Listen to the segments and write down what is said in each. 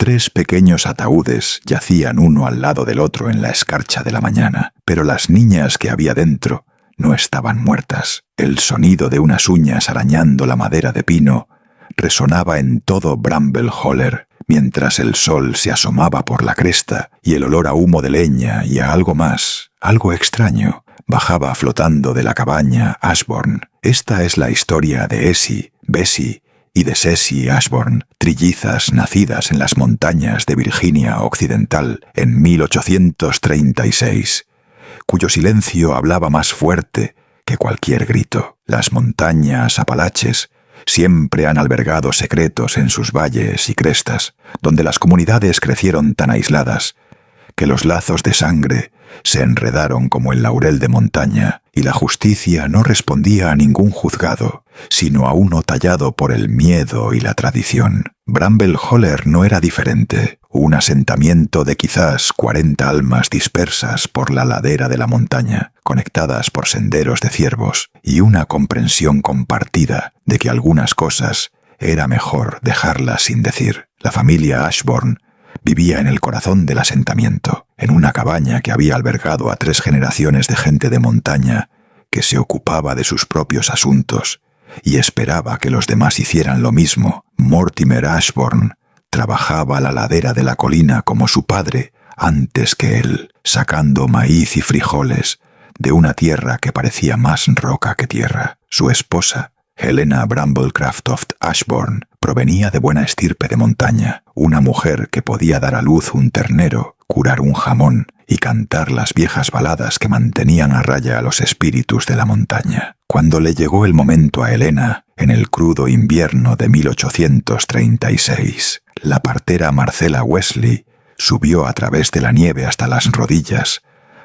3 pequeños ataúdes yacían uno al lado del otro en la escarcha de la mañana, pero las niñas que había dentro no estaban muertas. El sonido de unas uñas arañando la madera de pino resonaba en todo Bramble Holler, mientras el sol se asomaba por la cresta y el olor a humo de leña y a algo más, algo extraño, bajaba flotando de la cabaña Ashbourne. Esta es la historia de Essie, Bessie y de Ceccy Ashbourne, trillizas nacidas en las montañas de Virginia Occidental en 1836, cuyo silencio hablaba más fuerte que cualquier grito. Las montañas Apalaches siempre han albergado secretos en sus valles y crestas, donde las comunidades crecieron tan aisladas que los lazos de sangre se enredaron como el laurel de montaña, y la justicia no respondía a ningún juzgado, sino a uno tallado por el miedo y la tradición. Bramble Holler no era diferente, un asentamiento de quizás 40 almas dispersas por la ladera de la montaña, conectadas por senderos de ciervos, y una comprensión compartida de que algunas cosas era mejor dejarlas sin decir. La familia Ashbourne vivía en el corazón del asentamiento, en una cabaña que había albergado a 3 generaciones de gente de montaña que se ocupaba de sus propios asuntos y esperaba que los demás hicieran lo mismo. Mortimer Ashbourne trabajaba a la ladera de la colina como su padre antes que él, sacando maíz y frijoles de una tierra que parecía más roca que tierra. Su esposa, Helena Bramblecraft Ashbourne, provenía de buena estirpe de montaña, una mujer que podía dar a luz un ternero, curar un jamón y cantar las viejas baladas que mantenían a raya a los espíritus de la montaña. Cuando le llegó el momento a Helena, en el crudo invierno de 1836, la partera Marcella Wesley subió a través de la nieve hasta las rodillas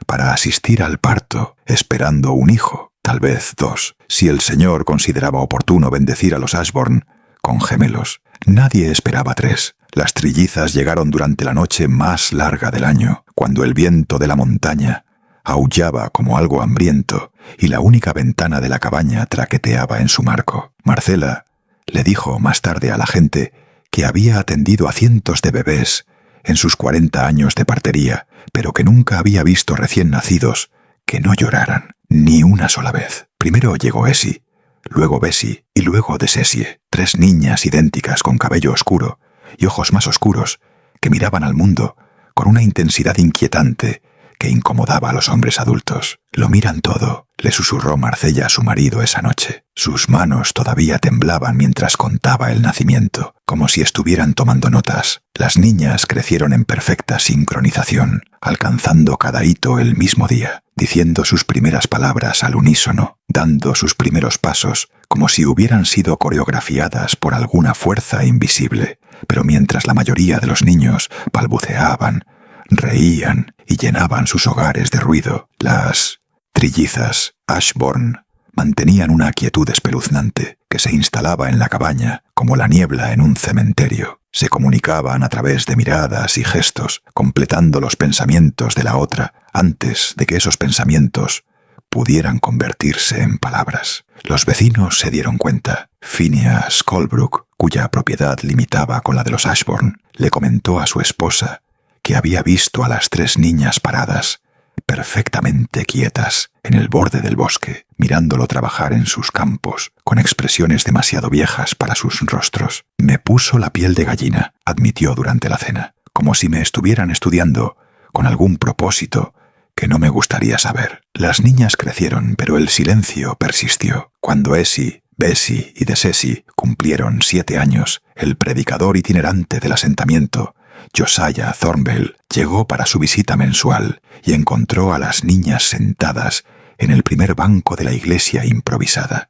para asistir al parto, esperando un hijo, tal vez 2, si el Señor consideraba oportuno bendecir a los Ashbourne con gemelos. Nadie esperaba 3. Las trillizas llegaron durante la noche más larga del año, cuando el viento de la montaña aullaba como algo hambriento y la única ventana de la cabaña traqueteaba en su marco. Marcella le dijo más tarde a la gente que había atendido a cientos de bebés en sus 40 años de partería, pero que nunca había visto recién nacidos que no lloraran, ni una sola vez. Primero llegó Essie, luego Bessie y luego de Ceccy, 3 niñas idénticas con cabello oscuro y ojos más oscuros que miraban al mundo con una intensidad inquietante que incomodaba a los hombres adultos. «Lo miran todo», le susurró Marcella a su marido esa noche. Sus manos todavía temblaban mientras contaba el nacimiento, como si estuvieran tomando notas. Las niñas crecieron en perfecta sincronización, alcanzando cada hito el mismo día, diciendo sus primeras palabras al unísono, dando sus primeros pasos como si hubieran sido coreografiadas por alguna fuerza invisible. Pero mientras la mayoría de los niños balbuceaban, reían y llenaban sus hogares de ruido, las trillizas Ashbourne mantenían una quietud espeluznante que se instalaba en la cabaña como la niebla en un cementerio. Se comunicaban a través de miradas y gestos, completando los pensamientos de la otra antes de que esos pensamientos pudieran convertirse en palabras. Los vecinos se dieron cuenta. Phineas Colebrook, cuya propiedad limitaba con la de los Ashbourne, le comentó a su esposa que había visto a las 3 niñas paradas, perfectamente quietas, en el borde del bosque, mirándolo trabajar en sus campos, con expresiones demasiado viejas para sus rostros. «Me puso la piel de gallina», admitió durante la cena, «como si me estuvieran estudiando con algún propósito que no me gustaría saber». Las niñas crecieron, pero el silencio persistió. Cuando Essie, Bessie y de Ceccy cumplieron 7 años, el predicador itinerante del asentamiento, Josiah Thornvale, llegó para su visita mensual y encontró a las niñas sentadas en el primer banco de la iglesia improvisada,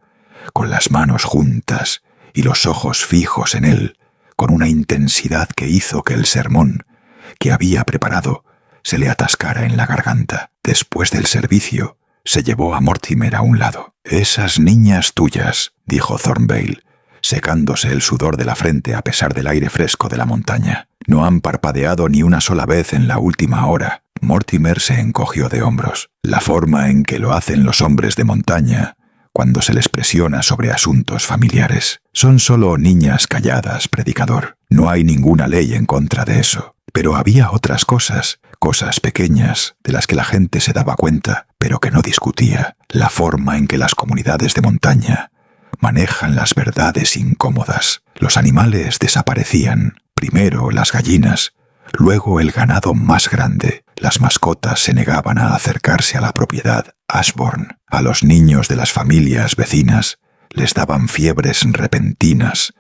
con las manos juntas y los ojos fijos en él, con una intensidad que hizo que el sermón que había preparado se le atascara en la garganta. Después del servicio, se llevó a Mortimer a un lado. «Esas niñas tuyas», dijo Thornvale, secándose el sudor de la frente a pesar del aire fresco de la montaña, «no han parpadeado ni una sola vez en la última hora». Mortimer se encogió de hombros. «La forma en que lo hacen los hombres de montaña cuando se les presiona sobre asuntos familiares. Son solo niñas calladas, predicador. No hay ninguna ley en contra de eso. Pero había otras cosas pequeñas, de las que la gente se daba cuenta, pero que no discutía. La forma en que las comunidades de montaña manejan las verdades incómodas. Los animales desaparecían. Primero las gallinas, luego el ganado más grande. Las mascotas se negaban a acercarse a la propiedad Ashbourne. A los niños de las familias vecinas les daban fiebres repentinas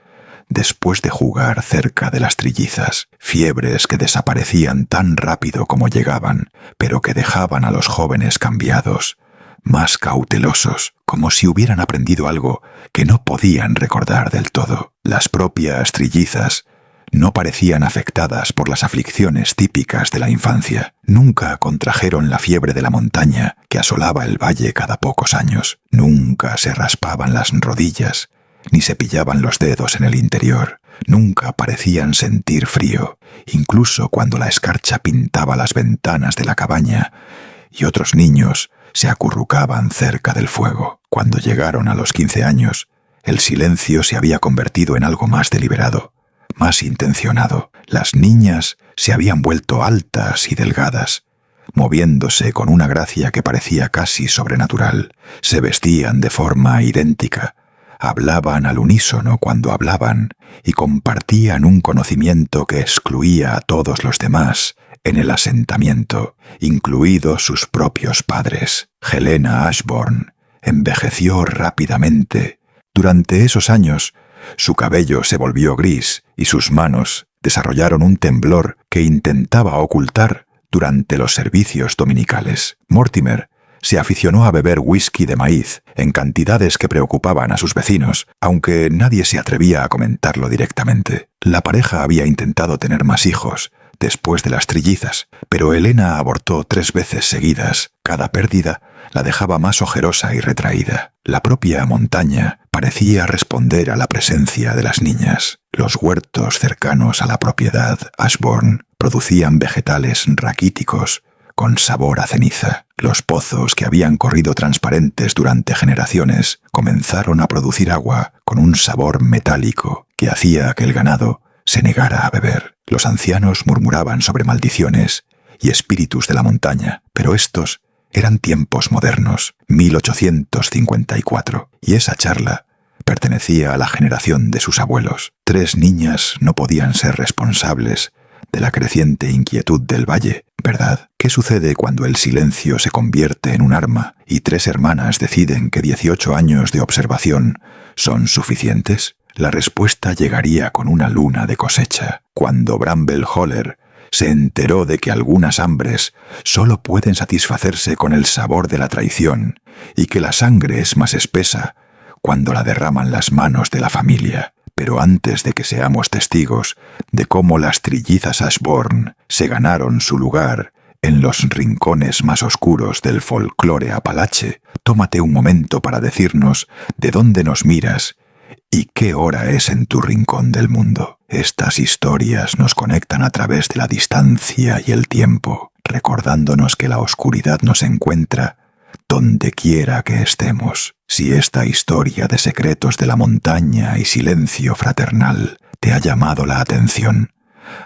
después de jugar cerca de las trillizas, fiebres que desaparecían tan rápido como llegaban, pero que dejaban a los jóvenes cambiados, más cautelosos, como si hubieran aprendido algo que no podían recordar del todo. Las propias trillizas no parecían afectadas por las aflicciones típicas de la infancia. Nunca contrajeron la fiebre de la montaña que asolaba el valle cada pocos años. Nunca se raspaban las rodillas, ni se pillaban los dedos en el interior. Nunca parecían sentir frío, incluso cuando la escarcha pintaba las ventanas de la cabaña y otros niños se acurrucaban cerca del fuego. Cuando llegaron a los 15 años, el silencio se había convertido en algo más deliberado, más intencionado. Las niñas se habían vuelto altas y delgadas, moviéndose con una gracia que parecía casi sobrenatural. Se vestían de forma idéntica, hablaban al unísono cuando hablaban y compartían un conocimiento que excluía a todos los demás en el asentamiento, incluidos sus propios padres. Helena Ashbourne envejeció rápidamente. Durante esos años, su cabello se volvió gris y sus manos desarrollaron un temblor que intentaba ocultar durante los servicios dominicales. Mortimer se aficionó a beber whisky de maíz en cantidades que preocupaban a sus vecinos, aunque nadie se atrevía a comentarlo directamente. La pareja había intentado tener más hijos después de las trillizas, pero Helena abortó 3 veces seguidas. Cada pérdida la dejaba más ojerosa y retraída. La propia montaña parecía responder a la presencia de las niñas. Los huertos cercanos a la propiedad Ashbourne producían vegetales raquíticos con sabor a ceniza. Los pozos que habían corrido transparentes durante generaciones comenzaron a producir agua con un sabor metálico que hacía que el ganado se negara a beber. Los ancianos murmuraban sobre maldiciones y espíritus de la montaña, pero estos eran tiempos modernos, 1854, y esa charla pertenecía a la generación de sus abuelos. 3 niñas no podían ser responsables de la creciente inquietud del valle, ¿verdad? ¿Qué sucede cuando el silencio se convierte en un arma y 3 hermanas deciden que 18 años de observación son suficientes? La respuesta llegaría con una luna de cosecha, cuando Bramble Holler se enteró de que algunas hambres solo pueden satisfacerse con el sabor de la traición y que la sangre es más espesa cuando la derraman las manos de la familia. Pero antes de que seamos testigos de cómo las trillizas Ashbourne se ganaron su lugar en los rincones más oscuros del folclore apalache, tómate un momento para decirnos de dónde nos miras y qué hora es en tu rincón del mundo. Estas historias nos conectan a través de la distancia y el tiempo, recordándonos que la oscuridad nos encuentra donde quiera que estemos. Si esta historia de secretos de la montaña y silencio fraternal te ha llamado la atención,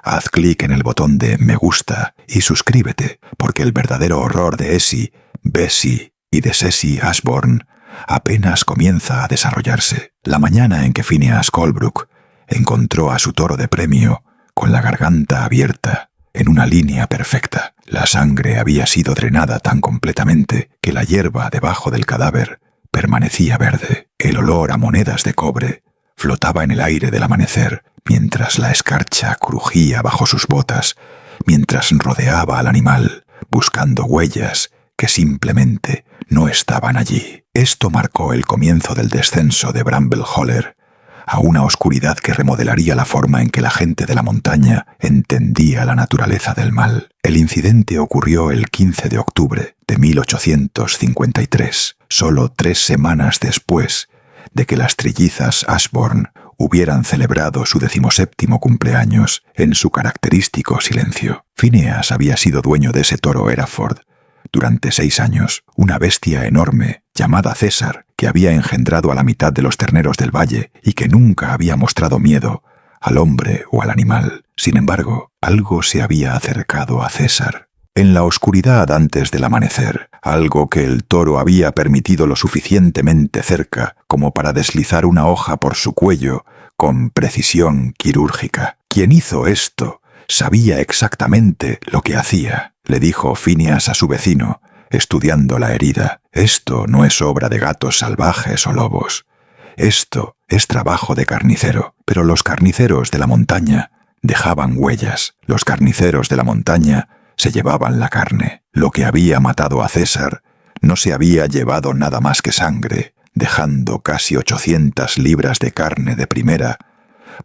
haz clic en el botón de me gusta y suscríbete, porque el verdadero horror de Essie, Bessie y de Ceci Ashbourne apenas comienza a desarrollarse. La mañana en que Phineas Colebrook encontró a su toro de premio con la garganta abierta en una línea perfecta. La sangre había sido drenada tan completamente que la hierba debajo del cadáver permanecía verde. El olor a monedas de cobre flotaba en el aire del amanecer, mientras la escarcha crujía bajo sus botas, mientras rodeaba al animal, buscando huellas que simplemente no estaban allí. Esto marcó el comienzo del descenso de Bramble Holler a una oscuridad que remodelaría la forma en que la gente de la montaña entendía la naturaleza del mal. El incidente ocurrió el 15 de octubre de 1853, solo 3 semanas después de que las trillizas Ashbourne hubieran celebrado su 17º cumpleaños en su característico silencio. Phineas había sido dueño de ese toro Hereford durante 6 años, una bestia enorme llamada César, que había engendrado a la mitad de los terneros del valle y que nunca había mostrado miedo al hombre o al animal. Sin embargo, algo se había acercado a César. En la oscuridad antes del amanecer, algo que el toro había permitido lo suficientemente cerca como para deslizar una hoja por su cuello con precisión quirúrgica. Quien hizo esto sabía exactamente lo que hacía, le dijo Phineas a su vecino, estudiando la herida. Esto no es obra de gatos salvajes o lobos. Esto es trabajo de carnicero. Pero los carniceros de la montaña dejaban huellas. Los carniceros de la montaña se llevaban la carne. Lo que había matado a César no se había llevado nada más que sangre, dejando casi 800 libras de carne de primera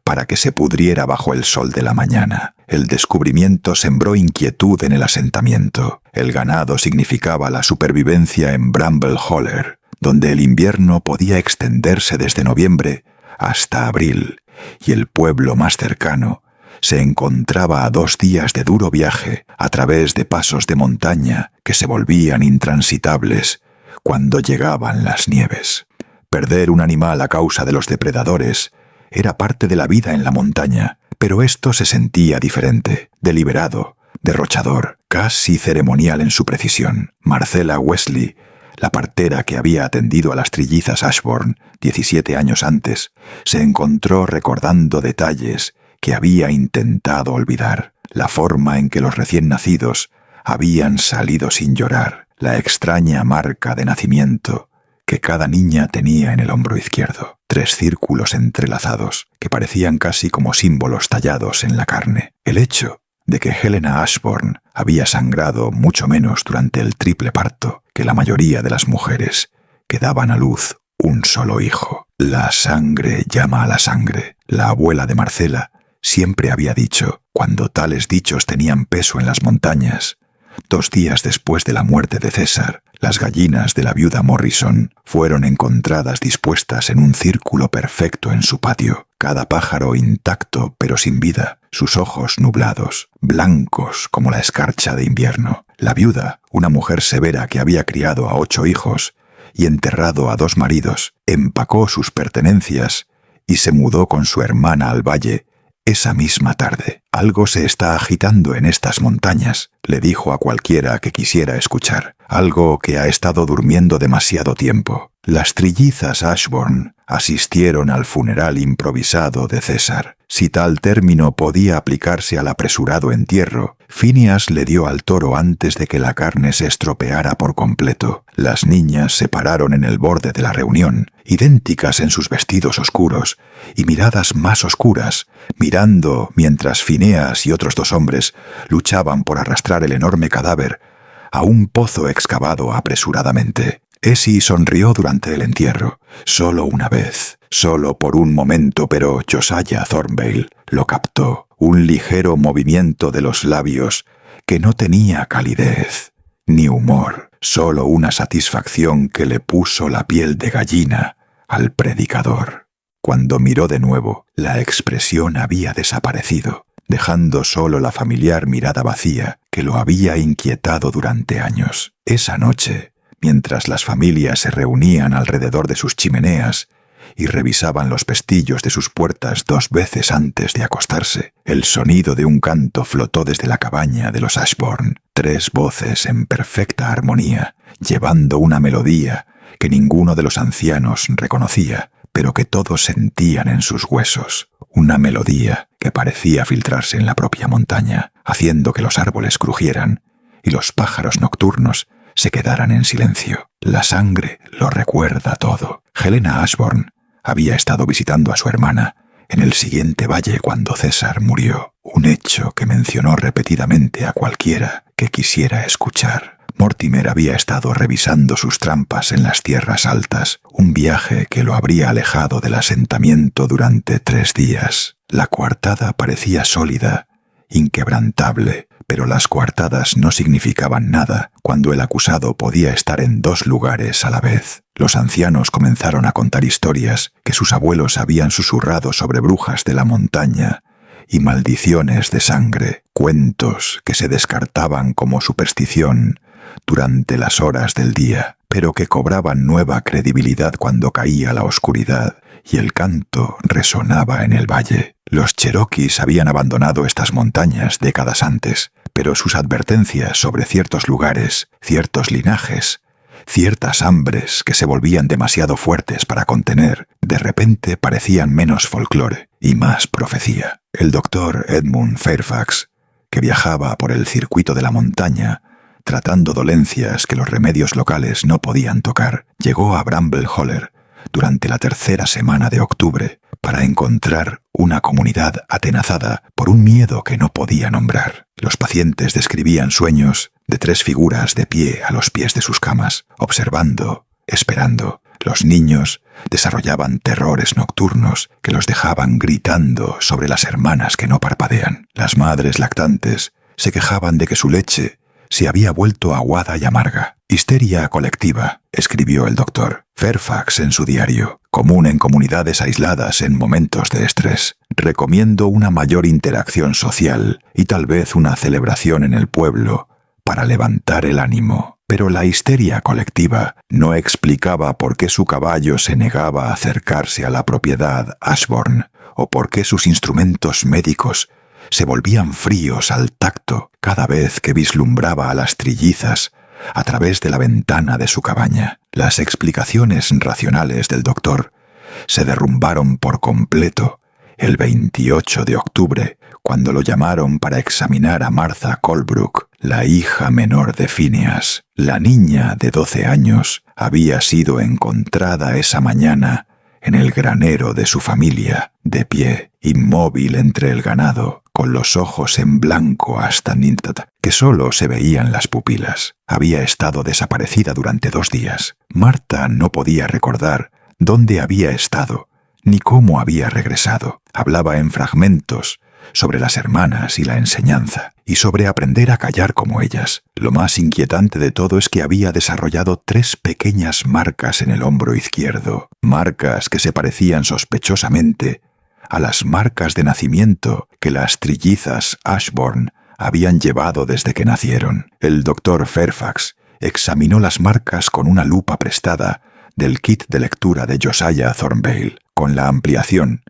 para que se pudriera bajo el sol de la mañana. El descubrimiento sembró inquietud en el asentamiento. El ganado significaba la supervivencia en Bramble Holler, donde el invierno podía extenderse desde noviembre hasta abril, y el pueblo más cercano se encontraba a 2 días de duro viaje a través de pasos de montaña que se volvían intransitables cuando llegaban las nieves. Perder un animal a causa de los depredadores era parte de la vida en la montaña, pero esto se sentía diferente, deliberado, derrochador, casi ceremonial en su precisión. Marcella Wesley, la partera que había atendido a las trillizas Ashbourne 17 años antes, se encontró recordando detalles que había intentado olvidar. La forma en que los recién nacidos habían salido sin llorar, la extraña marca de nacimiento que cada niña tenía en el hombro izquierdo, 3 círculos entrelazados que parecían casi como símbolos tallados en la carne. El hecho de que Helena Ashbourne había sangrado mucho menos durante el triple parto que la mayoría de las mujeres que daban a luz un solo hijo. La sangre llama a la sangre. La abuela de Marcella siempre había dicho, cuando tales dichos tenían peso en las montañas. 2 días después de la muerte de César, las gallinas de la viuda Morrison fueron encontradas dispuestas en un círculo perfecto en su patio, cada pájaro intacto pero sin vida, sus ojos nublados, blancos como la escarcha de invierno. La viuda, una mujer severa que había criado a 8 hijos y enterrado a 2 maridos, empacó sus pertenencias y se mudó con su hermana al valle esa misma tarde. Algo se está agitando en estas montañas, le dijo a cualquiera que quisiera escuchar. Algo que ha estado durmiendo demasiado tiempo. Las trillizas Ashbourne asistieron al funeral improvisado de César. Si tal término podía aplicarse al apresurado entierro, Phineas le dio al toro antes de que la carne se estropeara por completo. Las niñas se pararon en el borde de la reunión, idénticas en sus vestidos oscuros y miradas más oscuras, mirando mientras Phineas y otros 2 hombres luchaban por arrastrar el enorme cadáver a un pozo excavado apresuradamente. Essie sonrió durante el entierro, solo una vez, solo por un momento, pero Josiah Thornvale lo captó, un ligero movimiento de los labios que no tenía calidez ni humor, solo una satisfacción que le puso la piel de gallina al predicador. Cuando miró de nuevo, la expresión había desaparecido, dejando solo la familiar mirada vacía que lo había inquietado durante años. Esa noche, mientras las familias se reunían alrededor de sus chimeneas y revisaban los pestillos de sus puertas 2 veces antes de acostarse, el sonido de un canto flotó desde la cabaña de los Ashbourne, 3 voces en perfecta armonía, llevando una melodía que ninguno de los ancianos reconocía, pero que todos sentían en sus huesos. Una melodía que parecía filtrarse en la propia montaña, haciendo que los árboles crujieran y los pájaros nocturnos se quedaran en silencio. La sangre lo recuerda todo. Helena Ashbourne había estado visitando a su hermana en el siguiente valle cuando César murió, un hecho que mencionó repetidamente a cualquiera que quisiera escuchar. Mortimer había estado revisando sus trampas en las tierras altas, un viaje que lo habría alejado del asentamiento durante 3 días. La coartada parecía sólida, inquebrantable, pero las coartadas no significaban nada cuando el acusado podía estar en 2 lugares a la vez. Los ancianos comenzaron a contar historias que sus abuelos habían susurrado sobre brujas de la montaña y maldiciones de sangre, cuentos que se descartaban como superstición durante las horas del día, pero que cobraban nueva credibilidad cuando caía la oscuridad y el canto resonaba en el valle. Los cherokees habían abandonado estas montañas décadas antes, pero sus advertencias sobre ciertos lugares, ciertos linajes, ciertas hambres que se volvían demasiado fuertes para contener, de repente parecían menos folclore y más profecía. El doctor Edmund Fairfax, que viajaba por el circuito de la montaña, tratando dolencias que los remedios locales no podían tocar, llegó a Bramble Holler durante la tercera semana de octubre para encontrar una comunidad atenazada por un miedo que no podía nombrar. Los pacientes describían sueños de 3 figuras de pie a los pies de sus camas, observando, esperando. Los niños desarrollaban terrores nocturnos que los dejaban gritando sobre las hermanas que no parpadean. Las madres lactantes se quejaban de que su leche se había vuelto aguada y amarga. Histeria colectiva, escribió el doctor Fairfax en su diario, común en comunidades aisladas en momentos de estrés. Recomiendo una mayor interacción social y tal vez una celebración en el pueblo para levantar el ánimo. Pero la histeria colectiva no explicaba por qué su caballo se negaba a acercarse a la propiedad Ashbourne o por qué sus instrumentos médicos se volvían fríos al tacto cada vez que vislumbraba a las trillizas a través de la ventana de su cabaña. Las explicaciones racionales del doctor se derrumbaron por completo el 28 de octubre, cuando lo llamaron para examinar a Martha Colebrook, la hija menor de Phineas. La niña de 12 años había sido encontrada esa mañana en el granero de su familia, de pie, inmóvil entre el ganado, con los ojos en blanco hasta que solo se veían las pupilas. Había estado desaparecida durante 2 días. Marta no podía recordar dónde había estado, ni cómo había regresado. Hablaba en fragmentos sobre las hermanas y la enseñanza, y sobre aprender a callar como ellas. Lo más inquietante de todo es que había desarrollado 3 pequeñas marcas en el hombro izquierdo, marcas que se parecían sospechosamente a las marcas de nacimiento que las trillizas Ashbourne habían llevado desde que nacieron. El doctor Fairfax examinó las marcas con una lupa prestada del kit de lectura de Josiah Thornvale. Con la ampliación,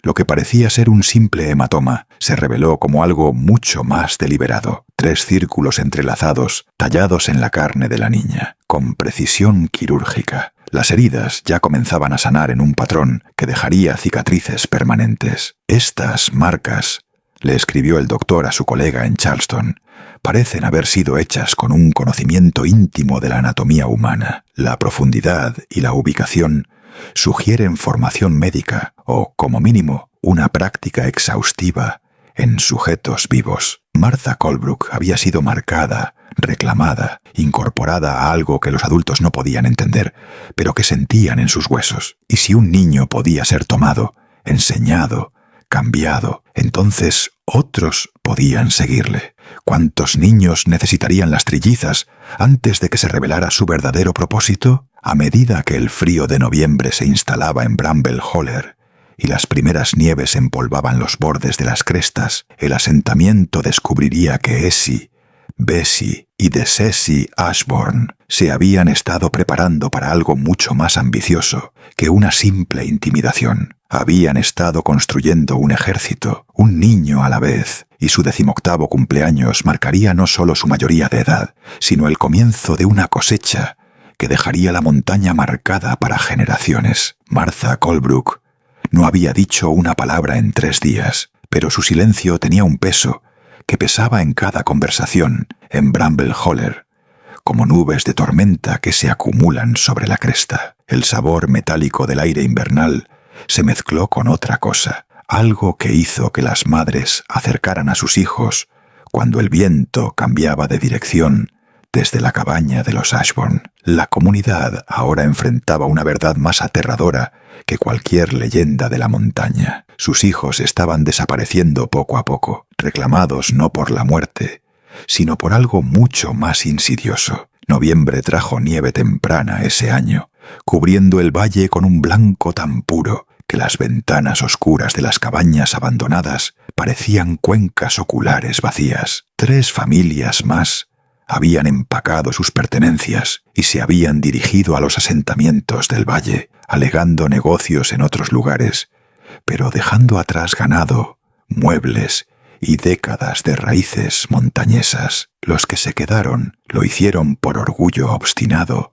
lo que parecía ser un simple hematoma se reveló como algo mucho más deliberado. 3 círculos entrelazados, tallados en la carne de la niña, con precisión quirúrgica. Las heridas ya comenzaban a sanar en un patrón que dejaría cicatrices permanentes. Estas marcas, le escribió el doctor a su colega en Charleston, parecen haber sido hechas con un conocimiento íntimo de la anatomía humana. La profundidad y la ubicación sugieren formación médica o, como mínimo, una práctica exhaustiva en sujetos vivos. Martha Colebrook había sido marcada, reclamada, incorporada a algo que los adultos no podían entender, pero que sentían en sus huesos. Y si un niño podía ser tomado, enseñado, cambiado, entonces otros podían seguirle. ¿Cuántos niños necesitarían las trillizas antes de que se revelara su verdadero propósito? A medida que el frío de noviembre se instalaba en Bramble Holler y las primeras nieves empolvaban los bordes de las crestas, el asentamiento descubriría que Essie, Bessie y DeCessy Ashbourne se habían estado preparando para algo mucho más ambicioso que una simple intimidación. Habían estado construyendo un ejército, un niño a la vez, y su 18º cumpleaños marcaría no solo su mayoría de edad, sino el comienzo de una cosecha que dejaría la montaña marcada para generaciones. Martha Colebrook no había dicho una palabra en 3 días, pero su silencio tenía un peso que pesaba en cada conversación en Bramble Holler, como nubes de tormenta que se acumulan sobre la cresta. El sabor metálico del aire invernal se mezcló con otra cosa, algo que hizo que las madres acercaran a sus hijos cuando el viento cambiaba de dirección desde la cabaña de los Ashbourne. La comunidad ahora enfrentaba una verdad más aterradora que cualquier leyenda de la montaña. Sus hijos estaban desapareciendo poco a poco, reclamados no por la muerte, sino por algo mucho más insidioso. Noviembre trajo nieve temprana ese año, cubriendo el valle con un blanco tan puro que las ventanas oscuras de las cabañas abandonadas parecían cuencas oculares vacías. 3 familias más habían empacado sus pertenencias y se habían dirigido a los asentamientos del valle, alegando negocios en otros lugares, pero dejando atrás ganado, muebles y décadas de raíces montañesas. Los que se quedaron lo hicieron por orgullo obstinado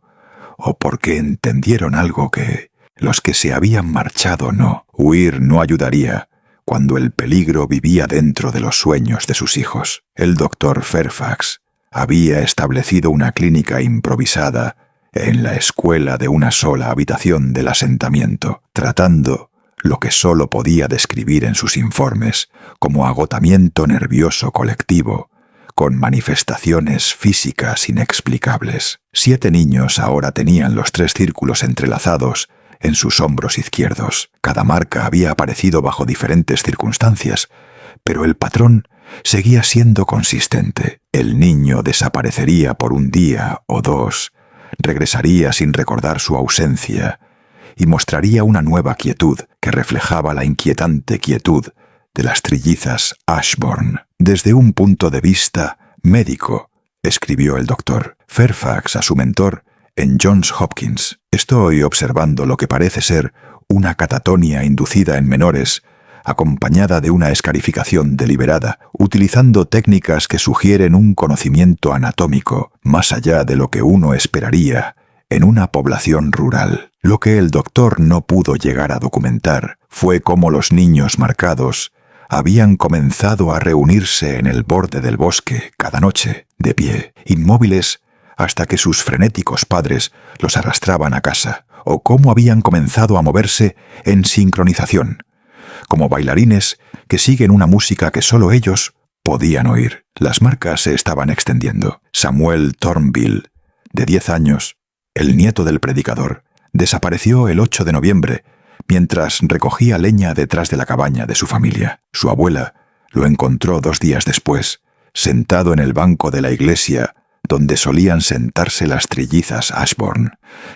o porque entendieron algo que los que se habían marchado no. Huir no ayudaría cuando el peligro vivía dentro de los sueños de sus hijos. El doctor Fairfax había establecido una clínica improvisada en la escuela de una sola habitación del asentamiento, tratando lo que solo podía describir en sus informes como agotamiento nervioso colectivo, con manifestaciones físicas inexplicables. 7 niños ahora tenían los 3 círculos entrelazados en sus hombros izquierdos. Cada marca había aparecido bajo diferentes circunstancias, pero el patrón seguía siendo consistente. El niño desaparecería por un día o 2, regresaría sin recordar su ausencia y mostraría una nueva quietud que reflejaba la inquietante quietud de las trillizas Ashbourne. Desde un punto de vista médico, escribió el doctor Fairfax a su mentor en Johns Hopkins, estoy observando lo que parece ser una catatonia inducida en menores, acompañada de una escarificación deliberada, utilizando técnicas que sugieren un conocimiento anatómico más allá de lo que uno esperaría en una población rural. Lo que el doctor no pudo llegar a documentar fue cómo los niños marcados habían comenzado a reunirse en el borde del bosque cada noche, de pie, inmóviles, hasta que sus frenéticos padres los arrastraban a casa, o cómo habían comenzado a moverse en sincronización, como bailarines que siguen una música que solo ellos podían oír. Las marcas se estaban extendiendo. Samuel Thornville, de 10 años, el nieto del predicador, desapareció el 8 de noviembre mientras recogía leña detrás de la cabaña de su familia. Su abuela lo encontró 2 días después, sentado en el banco de la iglesia donde solían sentarse las trillizas Ashbourne,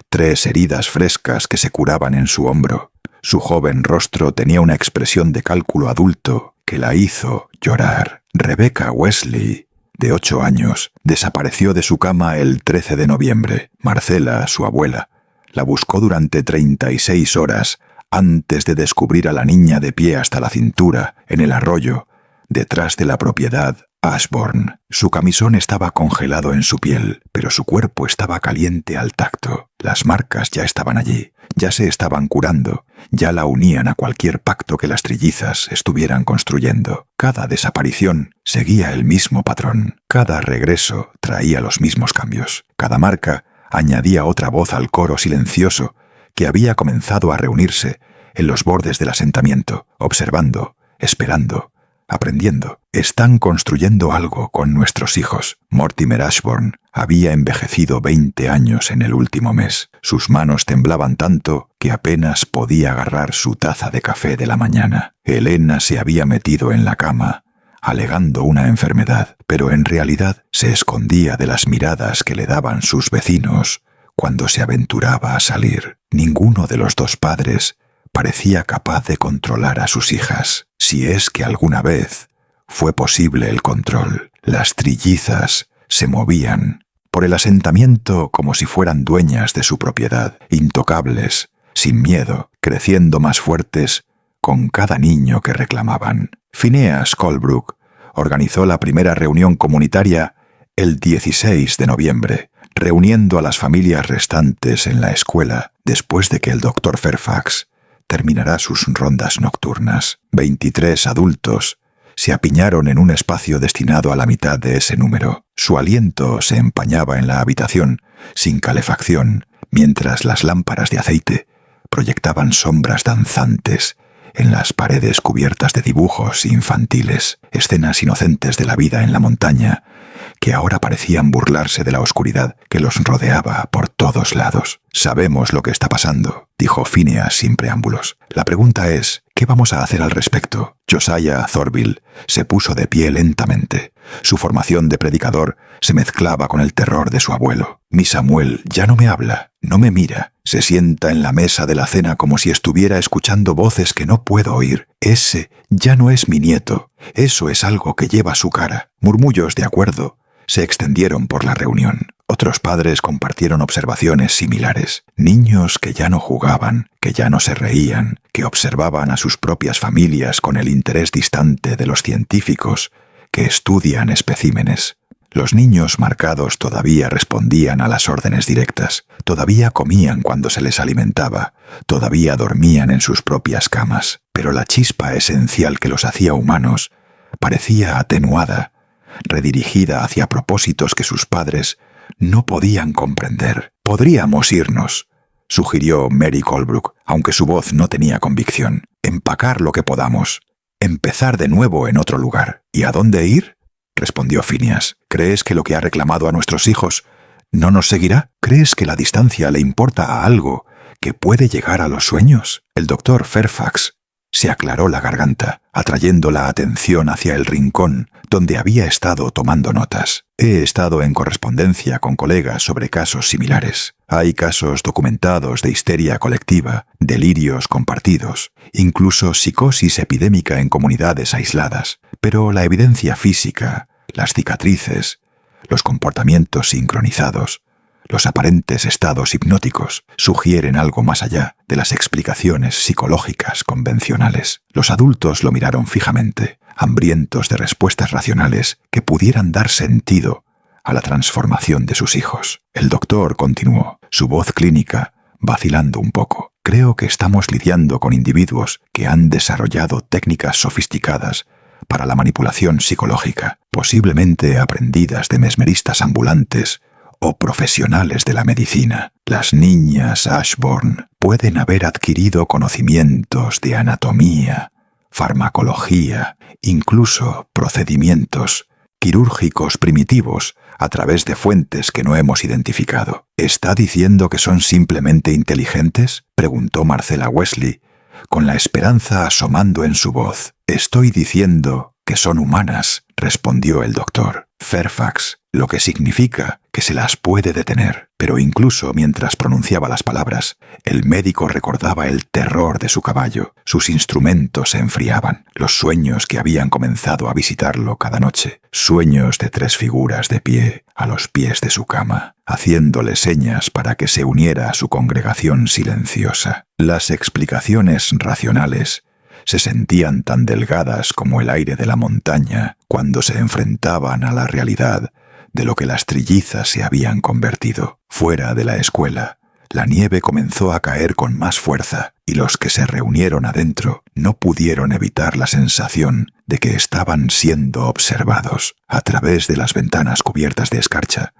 3 heridas frescas que se curaban en su hombro. Su joven rostro tenía una expresión de cálculo adulto que la hizo llorar. Rebecca Wesley, de 8 años, desapareció de su cama el 13 de noviembre. Marcela, su abuela, la buscó durante 36 horas antes de descubrir a la niña de pie hasta la cintura en el arroyo, detrás de la propiedad Ashbourne. Su camisón estaba congelado en su piel, pero su cuerpo estaba caliente al tacto. Las marcas ya estaban allí, ya se estaban curando, ya la unían a cualquier pacto que las trillizas estuvieran construyendo. Cada desaparición seguía el mismo patrón. Cada regreso traía los mismos cambios. Cada marca añadía otra voz al coro silencioso que había comenzado a reunirse en los bordes del asentamiento, observando, esperando, aprendiendo. Están construyendo algo con nuestros hijos. Mortimer Ashbourne había envejecido 20 años en el último mes. Sus manos temblaban tanto que apenas podía agarrar su taza de café de la mañana. Helena se había metido en la cama, alegando una enfermedad, pero en realidad se escondía de las miradas que le daban sus vecinos cuando se aventuraba a salir. Ninguno de los 2 padres parecía capaz de controlar a sus hijas, si es que alguna vez fue posible el control. Las trillizas se movían por el asentamiento como si fueran dueñas de su propiedad, intocables, sin miedo, creciendo más fuertes con cada niño que reclamaban. Phineas Colebrook organizó la primera reunión comunitaria el 16 de noviembre, reuniendo a las familias restantes en la escuela después de que el doctor Fairfax terminará sus rondas nocturnas. 23 adultos se apiñaron en un espacio destinado a la mitad de ese número. Su aliento se empañaba en la habitación, sin calefacción, mientras las lámparas de aceite proyectaban sombras danzantes en las paredes cubiertas de dibujos infantiles, escenas inocentes de la vida en la montaña, que ahora parecían burlarse de la oscuridad que los rodeaba por todos lados. «Sabemos lo que está pasando», dijo Phineas sin preámbulos. «La pregunta es, ¿qué vamos a hacer al respecto?» Josiah Thornville se puso de pie lentamente. Su formación de predicador se mezclaba con el terror de su abuelo. «Mi Samuel ya no me habla, no me mira. Se sienta en la mesa de la cena como si estuviera escuchando voces que no puedo oír. Ese ya no es mi nieto. Eso es algo que lleva su cara. Murmullos de acuerdo se extendieron por la reunión. Otros padres compartieron observaciones similares. Niños que ya no jugaban, que ya no se reían, que observaban a sus propias familias con el interés distante de los científicos que estudian especímenes. Los niños marcados todavía respondían a las órdenes directas, todavía comían cuando se les alimentaba, todavía dormían en sus propias camas, pero la chispa esencial que los hacía humanos parecía atenuada, redirigida hacia propósitos que sus padres no podían comprender. «Podríamos irnos», sugirió Mary Colebrook, aunque su voz no tenía convicción. «Empacar lo que podamos. Empezar de nuevo en otro lugar». «¿Y a dónde ir?», respondió Phineas. «¿Crees que lo que ha reclamado a nuestros hijos no nos seguirá? ¿Crees que la distancia le importa a algo que puede llegar a los sueños?» El doctor Fairfax se aclaró la garganta, atrayendo la atención hacia el rincón donde había estado tomando notas. «He estado en correspondencia con colegas sobre casos similares. Hay casos documentados de histeria colectiva, delirios compartidos, incluso psicosis epidémica en comunidades aisladas. Pero la evidencia física, las cicatrices, los comportamientos sincronizados, los aparentes estados hipnóticos sugieren algo más allá de las explicaciones psicológicas convencionales». Los adultos lo miraron fijamente, hambrientos de respuestas racionales que pudieran dar sentido a la transformación de sus hijos. El doctor continuó, su voz clínica vacilando un poco. «Creo que estamos lidiando con individuos que han desarrollado técnicas sofisticadas para la manipulación psicológica, posiblemente aprendidas de mesmeristas ambulantes o profesionales de la medicina. Las niñas Ashbourne pueden haber adquirido conocimientos de anatomía, farmacología, incluso procedimientos quirúrgicos primitivos a través de fuentes que no hemos identificado». «¿Está diciendo que son simplemente inteligentes?», preguntó Marcella Wesley, con la esperanza asomando en su voz. «Estoy diciendo que son humanas», respondió el doctor Fairfax, «lo que significa que se las puede detener». Pero incluso mientras pronunciaba las palabras, el médico recordaba el terror de su caballo. Sus instrumentos se enfriaban. Los sueños que habían comenzado a visitarlo cada noche. Sueños de 3 figuras de pie a los pies de su cama, haciéndole señas para que se uniera a su congregación silenciosa. Las explicaciones racionales se sentían tan delgadas como el aire de la montaña cuando se enfrentaban a la realidad de lo que las trillizas se habían convertido. Fuera de la escuela, la nieve comenzó a caer con más fuerza y los que se reunieron adentro no pudieron evitar la sensación de que estaban siendo observados. A través de las ventanas cubiertas de escarcha,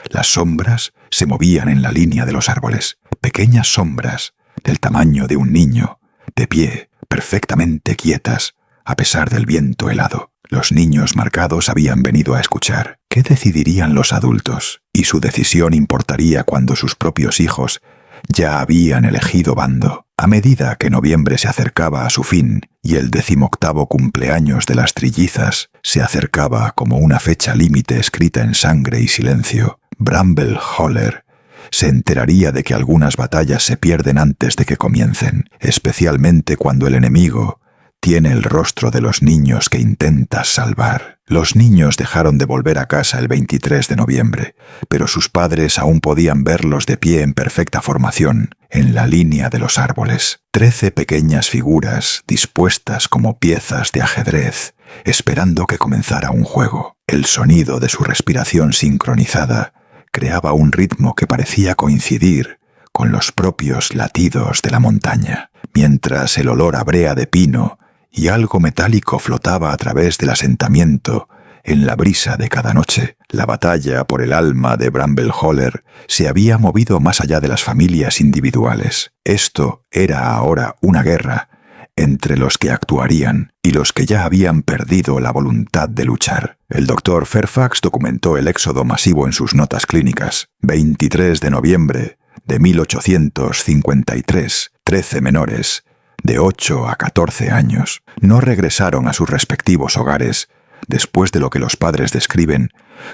las sombras se movían en la línea de los árboles, pequeñas sombras del tamaño de un niño, de pie, perfectamente quietas, a pesar del viento helado. Los niños marcados habían venido a escuchar. ¿Qué decidirían los adultos? Y su decisión importaría cuando sus propios hijos ya habían elegido bando. A medida que noviembre se acercaba a su fin y el 18º cumpleaños de las trillizas se acercaba como una fecha límite escrita en sangre y silencio, Bramble Holler se enteraría de que algunas batallas se pierden antes de que comiencen, especialmente cuando el enemigo tiene el rostro de los niños que intentas salvar. Los niños dejaron de volver a casa el 23 de noviembre, pero sus padres aún podían verlos de pie en perfecta formación, en la línea de los árboles. 13 pequeñas figuras dispuestas como piezas de ajedrez, esperando que comenzara un juego. El sonido de su respiración sincronizada creaba un ritmo que parecía coincidir con los propios latidos de la montaña, mientras el olor a brea de pino y algo metálico flotaba a través del asentamiento en la brisa de cada noche. La batalla por el alma de Bramble Holler se había movido más allá de las familias individuales. Esto era ahora una guerra entre los que actuarían y los que ya habían perdido la voluntad de luchar. El doctor Fairfax documentó el éxodo masivo en sus notas clínicas. 23 de noviembre de 1853, 13 menores de 8 a 14 años no regresaron a sus respectivos hogares después de lo que los padres describen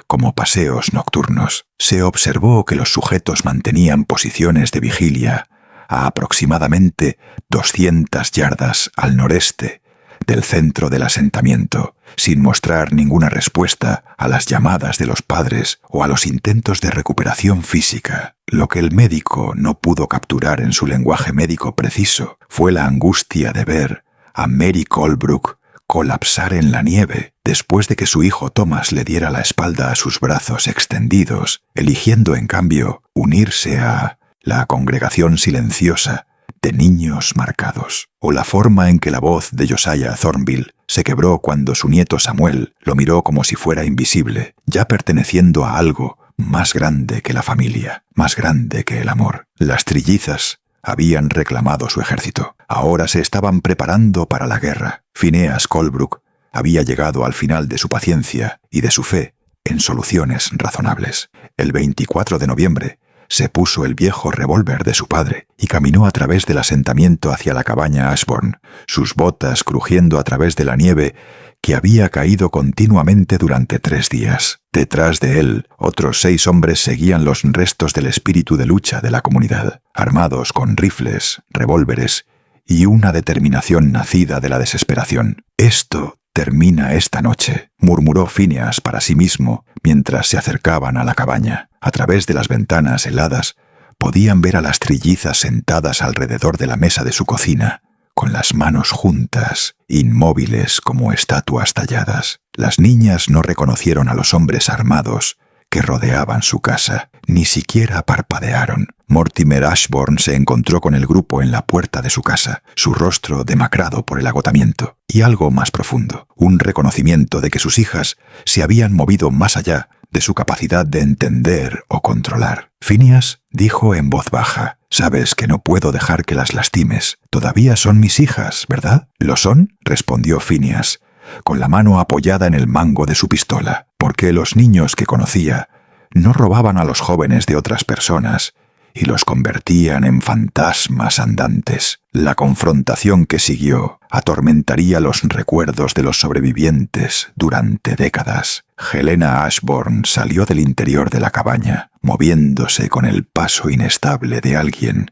como paseos nocturnos. Se observó que los sujetos mantenían posiciones de vigilia a aproximadamente 200 yardas al noreste del centro del asentamiento, sin mostrar ninguna respuesta a las llamadas de los padres o a los intentos de recuperación física. Lo que el médico no pudo capturar en su lenguaje médico preciso fue la angustia de ver a Mary Colebrook colapsar en la nieve después de que su hijo Thomas le diera la espalda a sus brazos extendidos, eligiendo en cambio unirse a la congregación silenciosa de niños marcados, o la forma en que la voz de Josiah Thornville se quebró cuando su nieto Samuel lo miró como si fuera invisible, ya perteneciendo a algo más grande que la familia, más grande que el amor. Las trillizas habían reclamado su ejército. Ahora se estaban preparando para la guerra. Phineas Colebrook había llegado al final de su paciencia y de su fe en soluciones razonables. El 24 de noviembre se puso el viejo revólver de su padre y caminó a través del asentamiento hacia la cabaña Ashbourne, sus botas crujiendo a través de la nieve que había caído continuamente durante 3 días. Detrás de él, otros 6 hombres seguían los restos del espíritu de lucha de la comunidad, armados con rifles, revólveres y una determinación nacida de la desesperación. «Esto termina esta noche», murmuró Phineas para sí mismo mientras se acercaban a la cabaña. A través de las ventanas heladas podían ver a las trillizas sentadas alrededor de la mesa de su cocina, con las manos juntas, inmóviles como estatuas talladas. Las niñas no reconocieron a los hombres armados que rodeaban su casa, ni siquiera parpadearon. Mortimer Ashbourne se encontró con el grupo en la puerta de su casa, su rostro demacrado por el agotamiento, y algo más profundo, un reconocimiento de que sus hijas se habían movido más allá de su capacidad de entender o controlar. Phineas dijo en voz baja: «Sabes que no puedo dejar que las lastimes. Todavía son mis hijas, ¿verdad?» «¿Lo son?», respondió Phineas, con la mano apoyada en el mango de su pistola, porque los niños que conocía no robaban a los jóvenes de otras personas y los convertían en fantasmas andantes. La confrontación que siguió atormentaría los recuerdos de los sobrevivientes durante décadas. Helena Ashbourne salió del interior de la cabaña, moviéndose con el paso inestable de alguien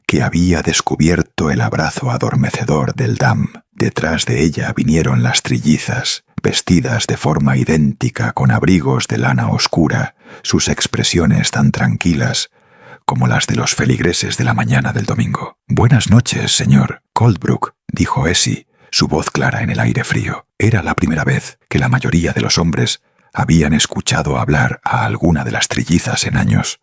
que había descubierto el abrazo adormecedor del Dam. Detrás de ella vinieron las trillizas, vestidas de forma idéntica con abrigos de lana oscura, sus expresiones tan tranquilas como las de los feligreses de la mañana del domingo. «Buenas noches, señor Colebrook», dijo Essie, su voz clara en el aire frío. Era la primera vez que la mayoría de los hombres habían escuchado hablar a alguna de las trillizas en años.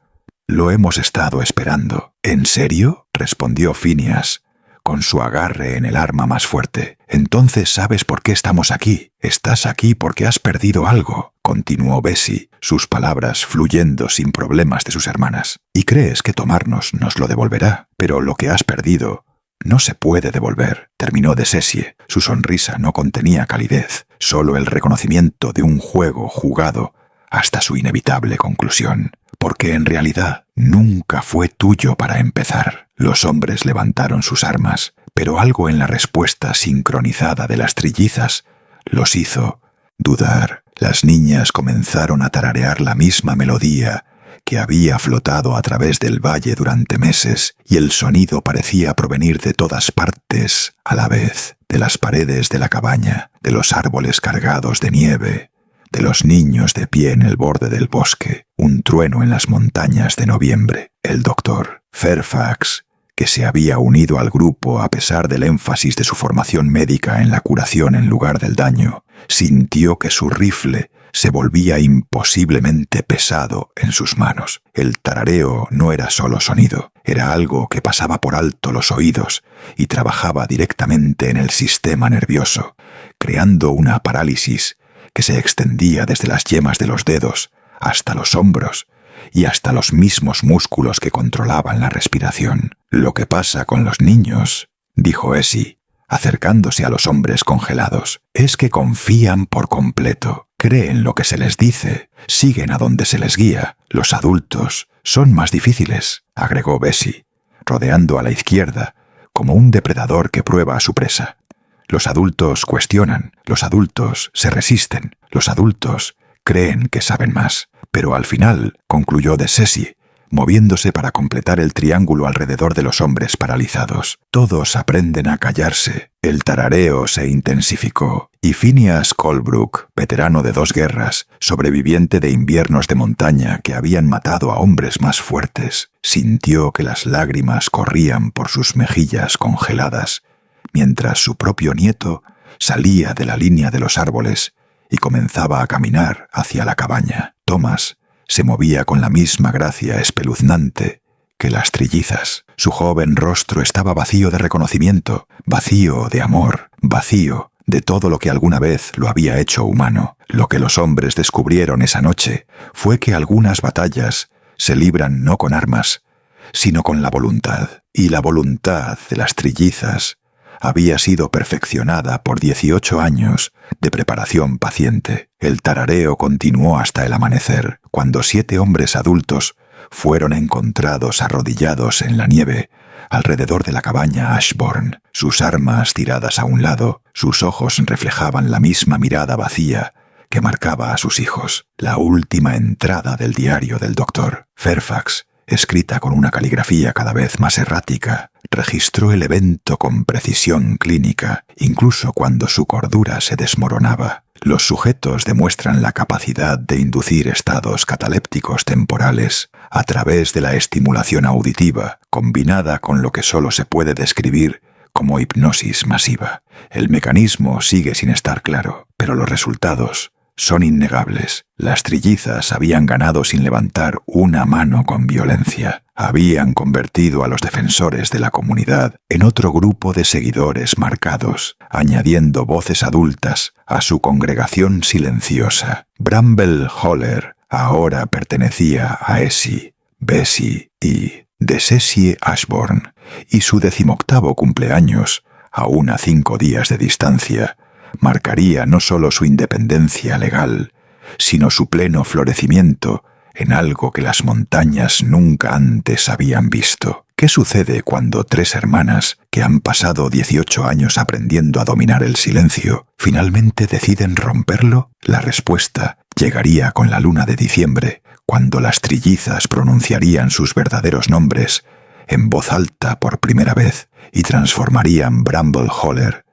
«Lo hemos estado esperando». «¿En serio?», respondió Phineas, con su agarre en el arma más fuerte. «Entonces sabes por qué estamos aquí. Estás aquí porque has perdido algo», continuó Bessie, sus palabras fluyendo sin problemas de sus hermanas. «Y crees que tomarnos nos lo devolverá. Pero lo que has perdido no se puede devolver», terminó de Cessie. Su sonrisa no contenía calidez, solo el reconocimiento de un juego jugado hasta su inevitable conclusión. «Porque en realidad nunca fue tuyo para empezar». Los hombres levantaron sus armas, pero algo en la respuesta sincronizada de las trillizas los hizo dudar. Las niñas comenzaron a tararear la misma melodía que había flotado a través del valle durante meses, y el sonido parecía provenir de todas partes a la vez, de las paredes de la cabaña, de los árboles cargados de nieve, de los niños de pie en el borde del bosque, un trueno en las montañas de noviembre. El doctor Fairfax, que se había unido al grupo a pesar del énfasis de su formación médica en la curación en lugar del daño, sintió que su rifle se volvía imposiblemente pesado en sus manos. El tarareo no era solo sonido, era algo que pasaba por alto los oídos y trabajaba directamente en el sistema nervioso, creando una parálisis que se extendía desde las yemas de los dedos hasta los hombros y hasta los mismos músculos que controlaban la respiración. «Lo que pasa con los niños», dijo Essie, acercándose a los hombres congelados, «es que confían por completo, creen lo que se les dice, siguen a donde se les guía. Los adultos son más difíciles», agregó Bessie, rodeando a la izquierda como un depredador que prueba a su presa. «Los adultos cuestionan, los adultos se resisten, los adultos creen que saben más». «Pero al final», concluyó de Cessie, moviéndose para completar el triángulo alrededor de los hombres paralizados. Todos aprenden a callarse. El tarareo se intensificó y Phineas Colebrook, veterano de 2 guerras, sobreviviente de inviernos de montaña que habían matado a hombres más fuertes, sintió que las lágrimas corrían por sus mejillas congeladas, mientras su propio nieto salía de la línea de los árboles y comenzaba a caminar hacia la cabaña. Thomas se movía con la misma gracia espeluznante que las trillizas. Su joven rostro estaba vacío de reconocimiento, vacío de amor, vacío de todo lo que alguna vez lo había hecho humano. Lo que los hombres descubrieron esa noche fue que algunas batallas se libran no con armas, sino con la voluntad. Y la voluntad de las trillizas había sido perfeccionada por 18 años de preparación paciente. El tarareo continuó hasta el amanecer, cuando 7 hombres adultos fueron encontrados arrodillados en la nieve alrededor de la cabaña Ashbourne, sus armas tiradas a un lado. Sus ojos reflejaban la misma mirada vacía que marcaba a sus hijos. La última entrada del diario del doctor Fairfax, escrita con una caligrafía cada vez más errática, registró el evento con precisión clínica, incluso cuando su cordura se desmoronaba. Los sujetos demuestran la capacidad de inducir estados catalépticos temporales a través de la estimulación auditiva, combinada con lo que solo se puede describir como hipnosis masiva. El mecanismo sigue sin estar claro, pero los resultados son innegables. Las trillizas habían ganado sin levantar una mano con violencia. Habían convertido a los defensores de la comunidad en otro grupo de seguidores marcados, añadiendo voces adultas a su congregación silenciosa. Bramble Holler ahora pertenecía a Essie, Bessie y de Cecil Ashbourne, y su 18º cumpleaños, aún a 5 días de distancia, marcaría no solo su independencia legal, sino su pleno florecimiento en algo que las montañas nunca antes habían visto. ¿Qué sucede cuando 3 hermanas, que han pasado 18 años aprendiendo a dominar el silencio, finalmente deciden romperlo? La respuesta llegaría con la luna de diciembre, cuando las trillizas pronunciarían sus verdaderos nombres en voz alta por primera vez y transformarían Bramble Holler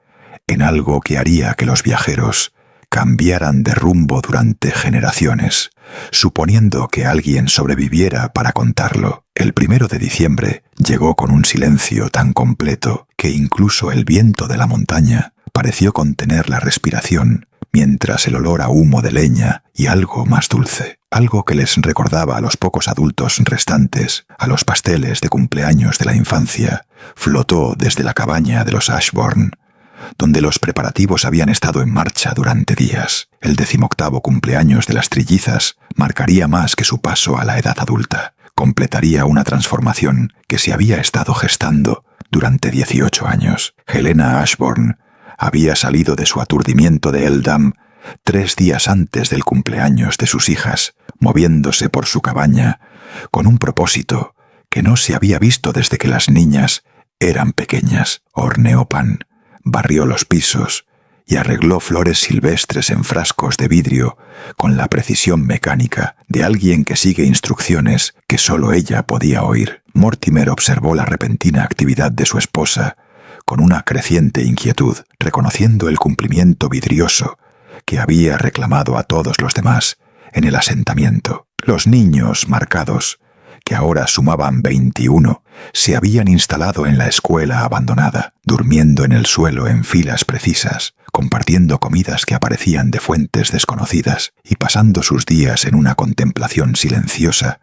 en algo que haría que los viajeros cambiaran de rumbo durante generaciones, suponiendo que alguien sobreviviera para contarlo. El 1 de diciembre llegó con un silencio tan completo que incluso el viento de la montaña pareció contener la respiración, mientras el olor a humo de leña y algo más dulce, algo que les recordaba a los pocos adultos restantes, a los pasteles de cumpleaños de la infancia, flotó desde la cabaña de los Ashbourne, donde los preparativos habían estado en marcha durante días. El 18º cumpleaños de las trillizas marcaría más que su paso a la edad adulta. Completaría una transformación que se había estado gestando durante 18 años. Helena Ashbourne había salido de su aturdimiento de Eldam 3 días antes del cumpleaños de sus hijas, moviéndose por su cabaña con un propósito que no se había visto desde que las niñas eran pequeñas. Horneó pan, barrió los pisos y arregló flores silvestres en frascos de vidrio con la precisión mecánica de alguien que sigue instrucciones que solo ella podía oír. Mortimer observó la repentina actividad de su esposa con una creciente inquietud, reconociendo el cumplimiento vidrioso que había reclamado a todos los demás en el asentamiento. Los niños marcados, que ahora sumaban 21, se habían instalado en la escuela abandonada, durmiendo en el suelo en filas precisas, compartiendo comidas que aparecían de fuentes desconocidas y pasando sus días en una contemplación silenciosa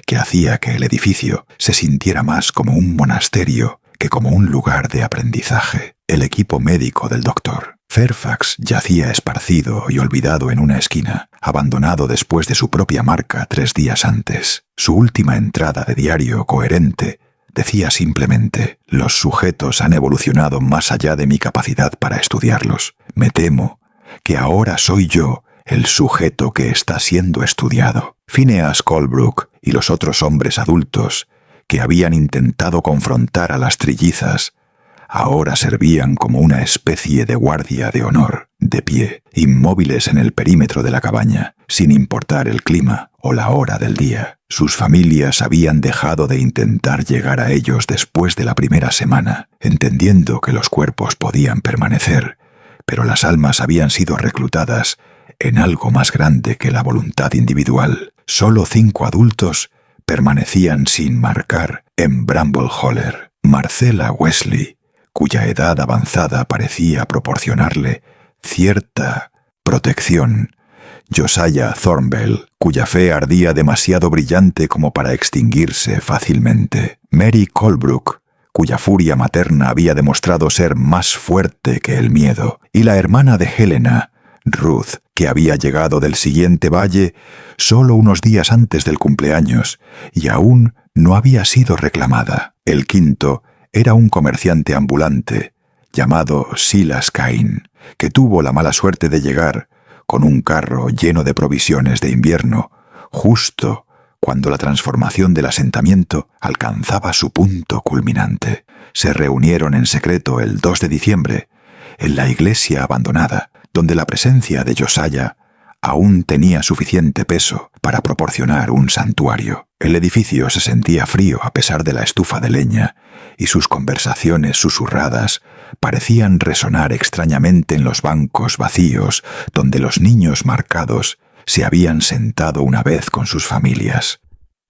que hacía que el edificio se sintiera más como un monasterio que como un lugar de aprendizaje. El equipo médico del doctor Fairfax yacía esparcido y olvidado en una esquina, abandonado después de su propia marca 3 días antes. Su última entrada de diario coherente decía simplemente: los sujetos han evolucionado más allá de mi capacidad para estudiarlos. Me temo que ahora soy yo el sujeto que está siendo estudiado. Phineas Colebrook y los otros hombres adultos que habían intentado confrontar a las trillizas ahora servían como una especie de guardia de honor. de pie, inmóviles en el perímetro de la cabaña, sin importar el clima o la hora del día. Sus familias habían dejado de intentar llegar a ellos después de la primera semana, entendiendo que los cuerpos podían permanecer, pero las almas habían sido reclutadas en algo más grande que la voluntad individual. Solo 5 adultos permanecían sin marcar en Bramble Holler. Marcella Wesley, cuya edad avanzada parecía proporcionarle cierta protección. Josiah Thornbell, cuya fe ardía demasiado brillante como para extinguirse fácilmente. Mary Colebrook, cuya furia materna había demostrado ser más fuerte que el miedo. Y la hermana de Helena, Ruth, que había llegado del siguiente valle solo unos días antes del cumpleaños y aún no había sido reclamada. El quinto era un comerciante ambulante llamado Silas Cain, que tuvo la mala suerte de llegar con un carro lleno de provisiones de invierno justo cuando la transformación del asentamiento alcanzaba su punto culminante. Se reunieron en secreto el 2 de diciembre en la iglesia abandonada, donde la presencia de Josiah aún tenía suficiente peso para proporcionar un santuario. El edificio se sentía frío a pesar de la estufa de leña, y sus conversaciones susurradas parecían resonar extrañamente en los bancos vacíos donde los niños marcados se habían sentado una vez con sus familias.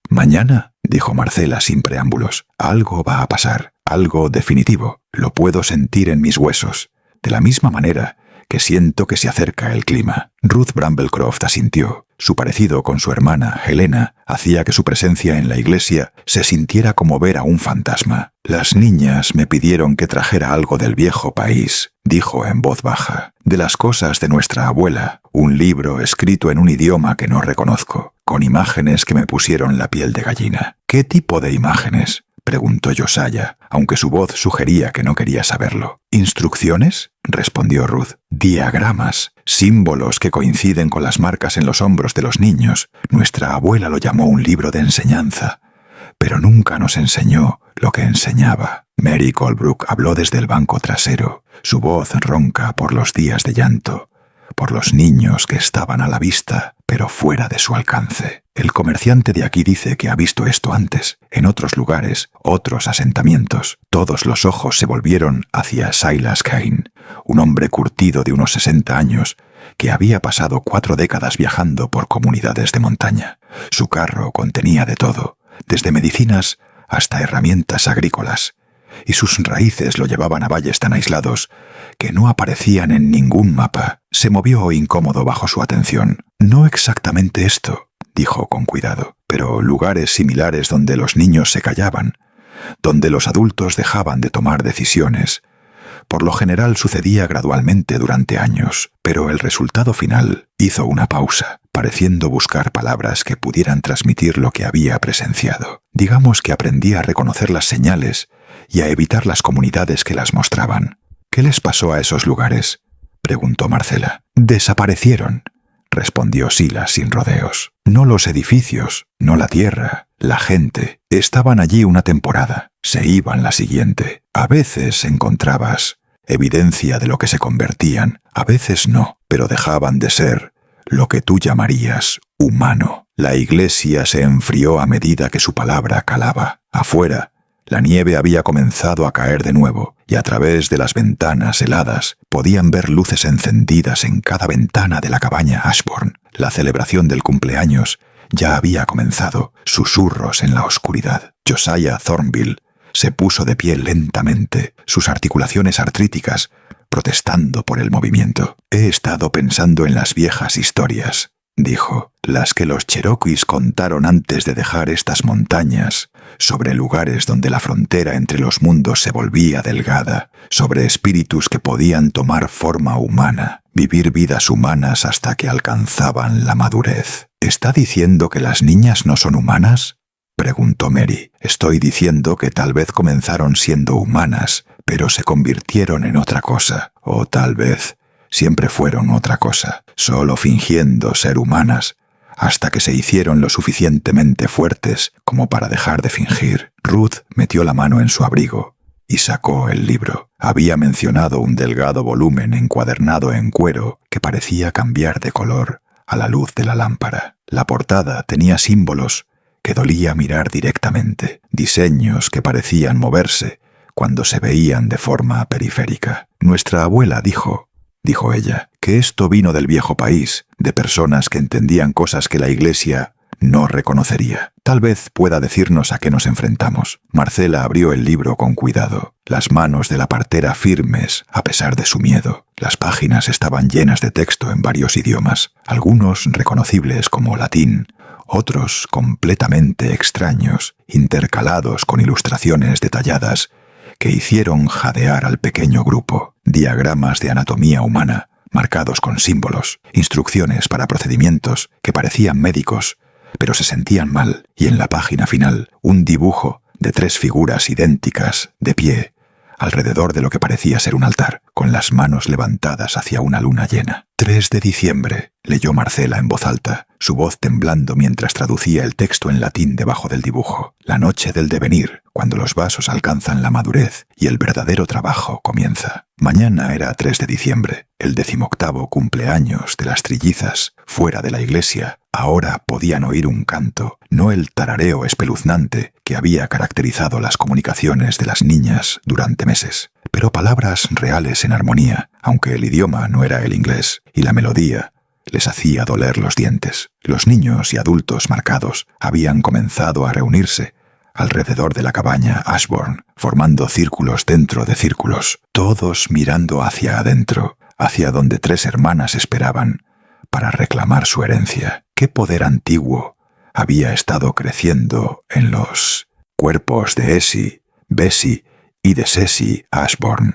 «Mañana», dijo Marcella sin preámbulos, «algo va a pasar, algo definitivo. Lo puedo sentir en mis huesos, de la misma manera que siento que se acerca el clima». Ruth Bramblecroft asintió. Su parecido con su hermana, Helena, hacía que su presencia en la iglesia se sintiera como ver a un fantasma. «Las niñas me pidieron que trajera algo del viejo país», dijo en voz baja, «de las cosas de nuestra abuela, un libro escrito en un idioma que no reconozco, con imágenes que me pusieron la piel de gallina». «¿Qué tipo de imágenes?», preguntó Josiah, aunque su voz sugería que no quería saberlo. «¿Instrucciones?», respondió Ruth. «Diagramas, símbolos que coinciden con las marcas en los hombros de los niños. Nuestra abuela lo llamó un libro de enseñanza, pero nunca nos enseñó lo que enseñaba». Mary Colebrook habló desde el banco trasero, su voz ronca por los días de llanto, por los niños que estaban a la vista, pero fuera de su alcance. «El comerciante de aquí dice que ha visto esto antes, en otros lugares, otros asentamientos». Todos los ojos se volvieron hacia Silas Cain, un hombre curtido de unos 60 años, que había pasado 4 décadas viajando por comunidades de montaña. Su carro contenía de todo, desde medicinas hasta herramientas agrícolas, y sus raíces lo llevaban a valles tan aislados que no aparecían en ningún mapa. Se movió incómodo bajo su atención. «No exactamente esto», dijo con cuidado, «pero lugares similares donde los niños se callaban, donde los adultos dejaban de tomar decisiones. Por lo general sucedía gradualmente durante años, pero el resultado final». Hizo una pausa, pareciendo buscar palabras que pudieran transmitir lo que había presenciado. «Digamos que aprendí a reconocer las señales y a evitar las comunidades que las mostraban». «¿Qué les pasó a esos lugares?», preguntó Marcella. «Desaparecieron», respondió Silas sin rodeos. «No los edificios, no la tierra, la gente. Estaban allí una temporada, se iban la siguiente. A veces encontrabas evidencia de lo que se convertían, a veces no, pero dejaban de ser lo que tú llamarías humano». La iglesia se enfrió a medida que su palabra calaba. Afuera, la nieve había comenzado a caer de nuevo, y a través de las ventanas heladas podían ver luces encendidas en cada ventana de la cabaña Ashbourne. La celebración del cumpleaños ya había comenzado, susurros en la oscuridad. Josiah Thornbill se puso de pie lentamente, sus articulaciones artríticas protestando por el movimiento. «He estado pensando en las viejas historias», dijo, «las que los cherokees contaron antes de dejar estas montañas, sobre lugares donde la frontera entre los mundos se volvía delgada, sobre espíritus que podían tomar forma humana, vivir vidas humanas hasta que alcanzaban la madurez». «¿Está diciendo que las niñas no son humanas?», preguntó Mary. «Estoy diciendo que tal vez comenzaron siendo humanas, pero se convirtieron en otra cosa, o tal vez siempre fueron otra cosa, solo fingiendo ser humanas, hasta que se hicieron lo suficientemente fuertes como para dejar de fingir». Ruth metió la mano en su abrigo y sacó el libro. Había mencionado un delgado volumen encuadernado en cuero que parecía cambiar de color a la luz de la lámpara. La portada tenía símbolos que dolía mirar directamente, diseños que parecían moverse cuando se veían de forma periférica. Nuestra abuela dijo ella, que esto vino del viejo país, de personas que entendían cosas que la Iglesia no reconocería. Tal vez pueda decirnos a qué nos enfrentamos. Marcela abrió el libro con cuidado, las manos de la partera firmes a pesar de su miedo. Las páginas estaban llenas de texto en varios idiomas, algunos reconocibles como latín, otros completamente extraños, intercalados con ilustraciones detalladas que hicieron jadear al pequeño grupo. Diagramas de anatomía humana, marcados con símbolos, instrucciones para procedimientos que parecían médicos, pero se sentían mal, y en la página final, un dibujo de 3 figuras idénticas, de pie, alrededor de lo que parecía ser un altar, con las manos levantadas hacia una luna llena. 3 de diciembre, leyó Marcela en voz alta, su voz temblando mientras traducía el texto en latín debajo del dibujo. La noche del devenir, cuando los vasos alcanzan la madurez y el verdadero trabajo comienza. Mañana era 3 de diciembre, el 18º cumpleaños de las trillizas. Fuera de la iglesia, ahora podían oír un canto, no el tarareo espeluznante que había caracterizado las comunicaciones de las niñas durante meses, pero palabras reales en armonía, aunque el idioma no era el inglés, y la melodía les hacía doler los dientes. Los niños y adultos marcados habían comenzado a reunirse alrededor de la cabaña Ashbourne, formando círculos dentro de círculos, todos mirando hacia adentro, hacia donde 3 hermanas esperaban para reclamar su herencia. ¿Qué poder antiguo había estado creciendo en los cuerpos de Essie, Bessie y de Ceci Ashbourne?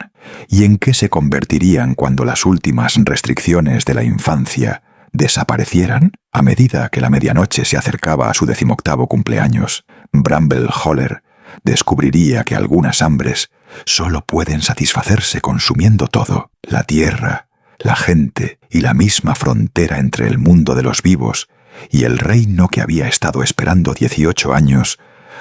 ¿Y en qué se convertirían cuando las últimas restricciones de la infancia desaparecieran? A medida que la medianoche se acercaba a su 18º cumpleaños, Bramble Holler descubriría que algunas hambres solo pueden satisfacerse consumiendo todo: la tierra, la gente y la misma frontera entre el mundo de los vivos y el reino que había estado esperando 18 años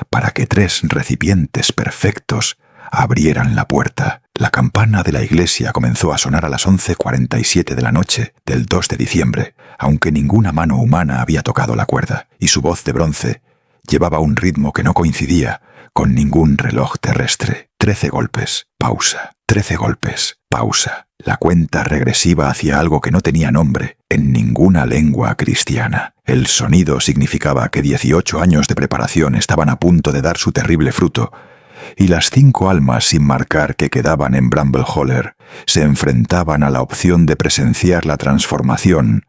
para que 3 recipientes perfectos abrieran la puerta. La campana de la iglesia comenzó a sonar a las 11:47 de la noche del 2 de diciembre, aunque ninguna mano humana había tocado la cuerda, y su voz de bronce llevaba un ritmo que no coincidía con ningún reloj terrestre. 13 golpes, pausa, 13 golpes, pausa. La cuenta regresiva hacia algo que no tenía nombre en ninguna lengua cristiana. El sonido significaba que 18 años de preparación estaban a punto de dar su terrible fruto, y las 5 almas sin marcar que quedaban en Bramble Holler se enfrentaban a la opción de presenciar la transformación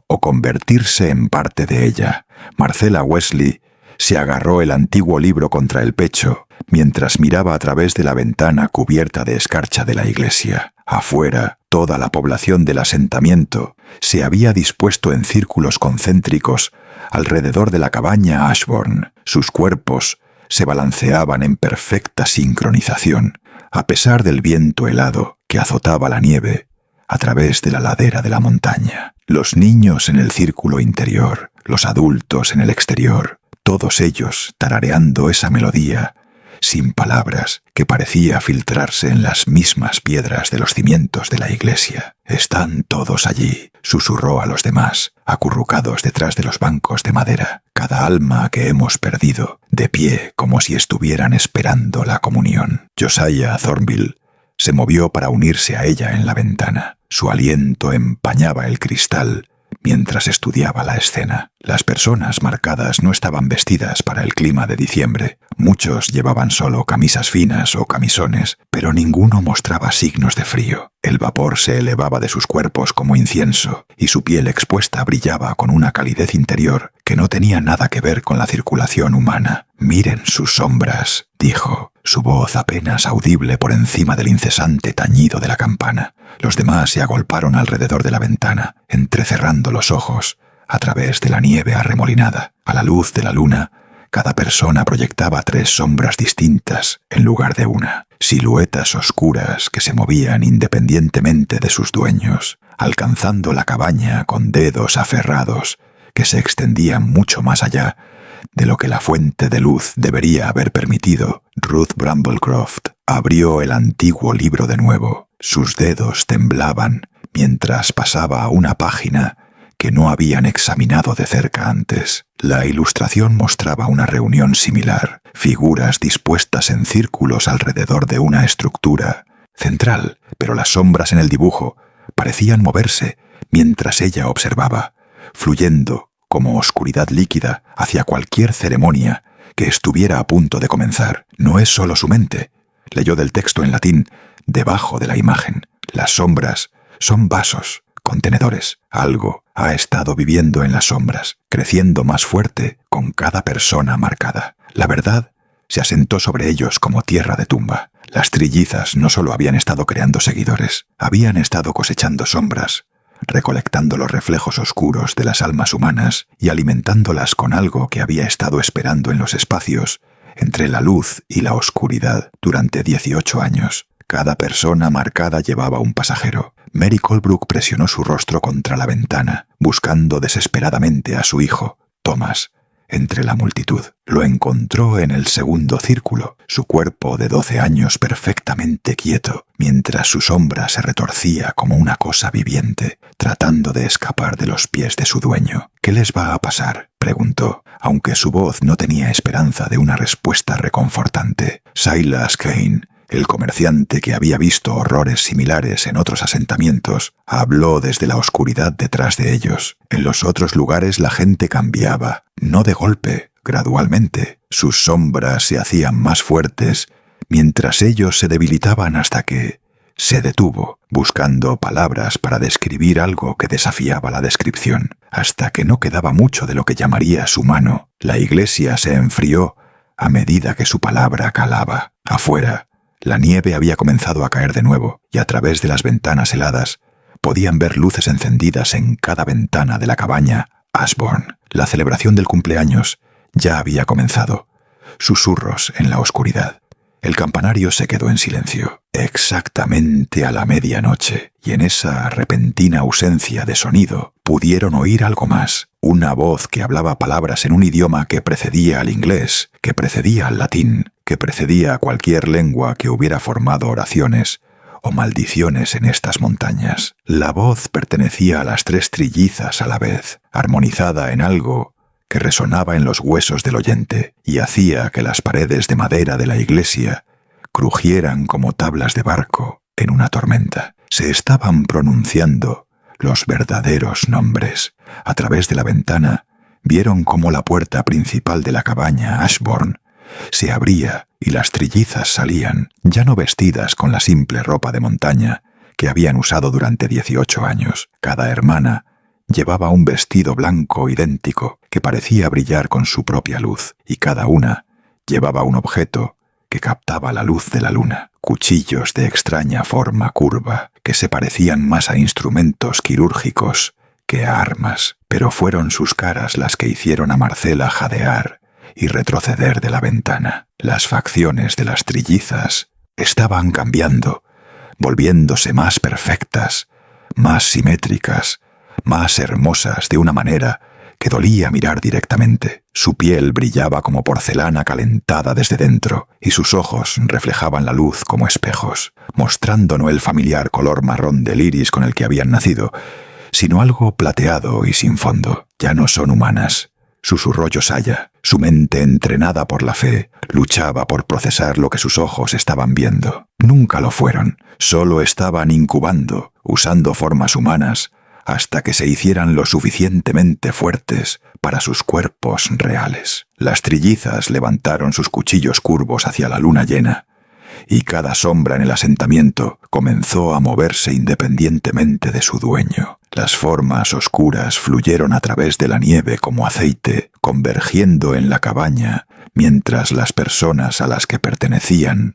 o convertirse en parte de ella. Marcela Wesley se agarró el antiguo libro contra el pecho mientras miraba a través de la ventana cubierta de escarcha de la iglesia. Afuera, toda la población del asentamiento se había dispuesto en círculos concéntricos alrededor de la cabaña Ashbourne. Sus cuerpos se balanceaban en perfecta sincronización, a pesar del viento helado que azotaba la nieve a través de la ladera de la montaña. Los niños en el círculo interior, los adultos en el exterior, todos ellos tarareando esa melodía sin palabras que parecía filtrarse en las mismas piedras de los cimientos de la iglesia. «Están todos allí», susurró a los demás, acurrucados detrás de los bancos de madera, cada alma que hemos perdido, de pie como si estuvieran esperando la comunión. Josiah Thornville se movió para unirse a ella en la ventana. Su aliento empañaba el cristal mientras estudiaba la escena. Las personas marcadas no estaban vestidas para el clima de diciembre. Muchos llevaban solo camisas finas o camisones, pero ninguno mostraba signos de frío. El vapor se elevaba de sus cuerpos como incienso, y su piel expuesta brillaba con una calidez interior que no tenía nada que ver con la circulación humana. «Miren sus sombras», dijo, su voz apenas audible por encima del incesante tañido de la campana. Los demás se agolparon alrededor de la ventana, entrecerrando los ojos a través de la nieve arremolinada. A la luz de la luna, cada persona proyectaba 3 sombras distintas en lugar de una, siluetas oscuras que se movían independientemente de sus dueños, alcanzando la cabaña con dedos aferrados que se extendían mucho más allá de lo que la fuente de luz debería haber permitido. Ruth Bramblecroft Abrió el antiguo libro de nuevo. Sus dedos temblaban mientras pasaba una página que no habían examinado de cerca antes. La ilustración mostraba una reunión similar, figuras dispuestas en círculos alrededor de una estructura central, pero las sombras en el dibujo parecían moverse mientras ella observaba, fluyendo como oscuridad líquida hacia cualquier ceremonia que estuviera a punto de comenzar. No es solo su mente, leyó del texto en latín debajo de la imagen. Las sombras son vasos, contenedores. Algo ha estado viviendo en las sombras, creciendo más fuerte con cada persona marcada. La verdad se asentó sobre ellos como tierra de tumba. Las trillizas no solo habían estado creando seguidores, habían estado cosechando sombras, recolectando los reflejos oscuros de las almas humanas y alimentándolas con algo que había estado esperando en los espacios entre la luz y la oscuridad durante 18 años. Cada persona marcada llevaba un pasajero. Mary Colebrook presionó su rostro contra la ventana, buscando desesperadamente a su hijo, Thomas, entre la multitud. Lo encontró en el segundo círculo, su cuerpo de 12 años perfectamente quieto, mientras su sombra se retorcía como una cosa viviente, tratando de escapar de los pies de su dueño. «¿Qué les va a pasar?», preguntó, aunque su voz no tenía esperanza de una respuesta reconfortante. Silas Kane, el comerciante que había visto horrores similares en otros asentamientos, habló desde la oscuridad detrás de ellos. En los otros lugares la gente cambiaba, no de golpe, gradualmente. Sus sombras se hacían más fuertes, mientras ellos se debilitaban hasta que se detuvo, buscando palabras para describir algo que desafiaba la descripción, hasta que no quedaba mucho de lo que llamarías humano. La iglesia se enfrió a medida que su palabra calaba. Afuera, la nieve había comenzado a caer de nuevo, y a través de las ventanas heladas podían ver luces encendidas en cada ventana de la cabaña Ashbourne. La celebración del cumpleaños ya había comenzado. Susurros en la oscuridad. El campanario se quedó en silencio, exactamente a la medianoche, y en esa repentina ausencia de sonido pudieron oír algo más. Una voz que hablaba palabras en un idioma que precedía al inglés, que precedía al latín, que precedía a cualquier lengua que hubiera formado oraciones o maldiciones en estas montañas. La voz pertenecía a las 3 trillizas a la vez, armonizada en algo que resonaba en los huesos del oyente y hacía que las paredes de madera de la iglesia crujieran como tablas de barco en una tormenta. Se estaban pronunciando los verdaderos nombres. A través de la ventana vieron cómo la puerta principal de la cabaña Ashbourne se abría y las trillizas salían, ya no vestidas con la simple ropa de montaña que habían usado durante 18 años. Cada hermana llevaba un vestido blanco idéntico que parecía brillar con su propia luz, y cada una llevaba un objeto que captaba la luz de la luna, cuchillos de extraña forma curva que se parecían más a instrumentos quirúrgicos que a armas, pero fueron sus caras las que hicieron a Marcela jadear y retroceder de la ventana. Las facciones de las trillizas estaban cambiando, volviéndose más perfectas, más simétricas, más hermosas de una manera que dolía mirar directamente. Su piel brillaba como porcelana calentada desde dentro, y sus ojos reflejaban la luz como espejos, mostrando no el familiar color marrón del iris con el que habían nacido, sino algo plateado y sin fondo. «Ya no son humanas», susurró Josiah. Su mente, entrenada por la fe, luchaba por procesar lo que sus ojos estaban viendo. Nunca lo fueron, solo estaban incubando, usando formas humanas, hasta que se hicieran lo suficientemente fuertes para sus cuerpos reales. Las trillizas levantaron sus cuchillos curvos hacia la luna llena, y cada sombra en el asentamiento comenzó a moverse independientemente de su dueño. Las formas oscuras fluyeron a través de la nieve como aceite, convergiendo en la cabaña, mientras las personas a las que pertenecían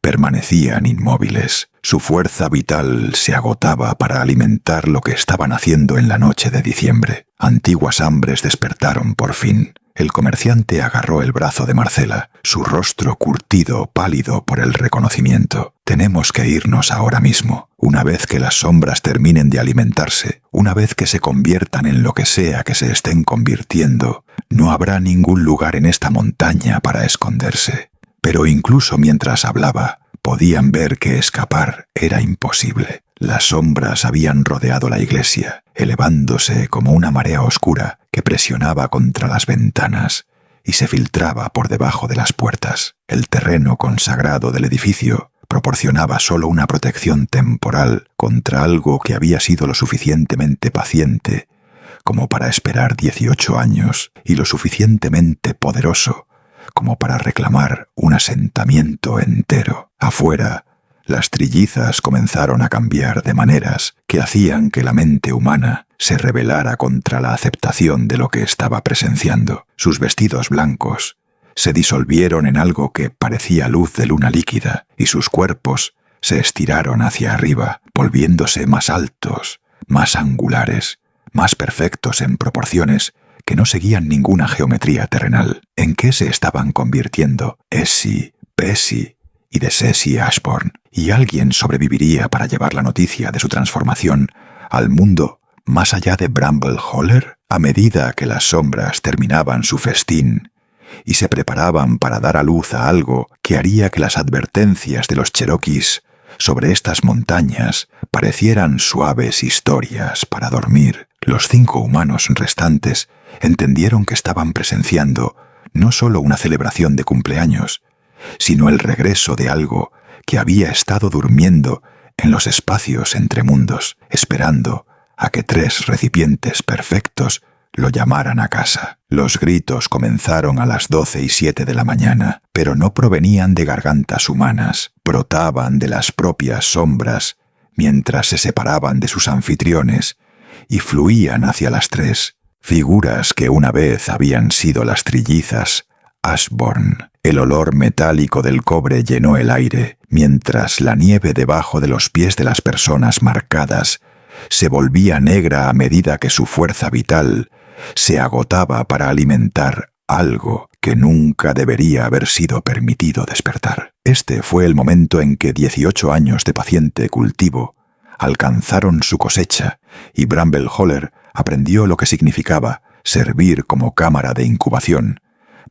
permanecían inmóviles. Su fuerza vital se agotaba para alimentar lo que estaban haciendo en la noche de diciembre. Antiguas hambres despertaron por fin. El comerciante agarró el brazo de Marcela, su rostro curtido, pálido por el reconocimiento. «Tenemos que irnos ahora mismo. Una vez que las sombras terminen de alimentarse, una vez que se conviertan en lo que sea que se estén convirtiendo, no habrá ningún lugar en esta montaña para esconderse». Pero incluso mientras hablaba, Podían ver que escapar era imposible. Las sombras habían rodeado la iglesia, elevándose como una marea oscura que presionaba contra las ventanas y se filtraba por debajo de las puertas. El terreno consagrado del edificio proporcionaba solo una protección temporal contra algo que había sido lo suficientemente paciente como para esperar 18 años y lo suficientemente poderoso como para reclamar un asentamiento entero. Afuera, las trillizas comenzaron a cambiar de maneras que hacían que la mente humana se rebelara contra la aceptación de lo que estaba presenciando. Sus vestidos blancos se disolvieron en algo que parecía luz de luna líquida y sus cuerpos se estiraron hacia arriba, volviéndose más altos, más angulares, más perfectos en proporciones que no seguían ninguna geometría terrenal. ¿En qué se estaban convirtiendo Essie, Bessie y de Ceci Ashbourne? ¿Y alguien sobreviviría para llevar la noticia de su transformación al mundo más allá de Bramble Holler? A medida que las sombras terminaban su festín y se preparaban para dar a luz a algo que haría que las advertencias de los cherokees sobre estas montañas parecieran suaves historias para dormir, los 5 humanos restantes entendieron que estaban presenciando no solo una celebración de cumpleaños, sino el regreso de algo que había estado durmiendo en los espacios entre mundos, esperando a que 3 recipientes perfectos lo llamaran a casa. Los gritos comenzaron a las 12:07 de la mañana, pero no provenían de gargantas humanas, brotaban de las propias sombras mientras se separaban de sus anfitriones y fluían hacia las 3, figuras que una vez habían sido las trillizas Ashbourne. El olor metálico del cobre llenó el aire, mientras la nieve debajo de los pies de las personas marcadas se volvía negra a medida que su fuerza vital se agotaba para alimentar algo que nunca debería haber sido permitido despertar. Este fue el momento en que 18 años de paciente cultivo alcanzaron su cosecha y Bramble Holler aprendió lo que significaba servir como cámara de incubación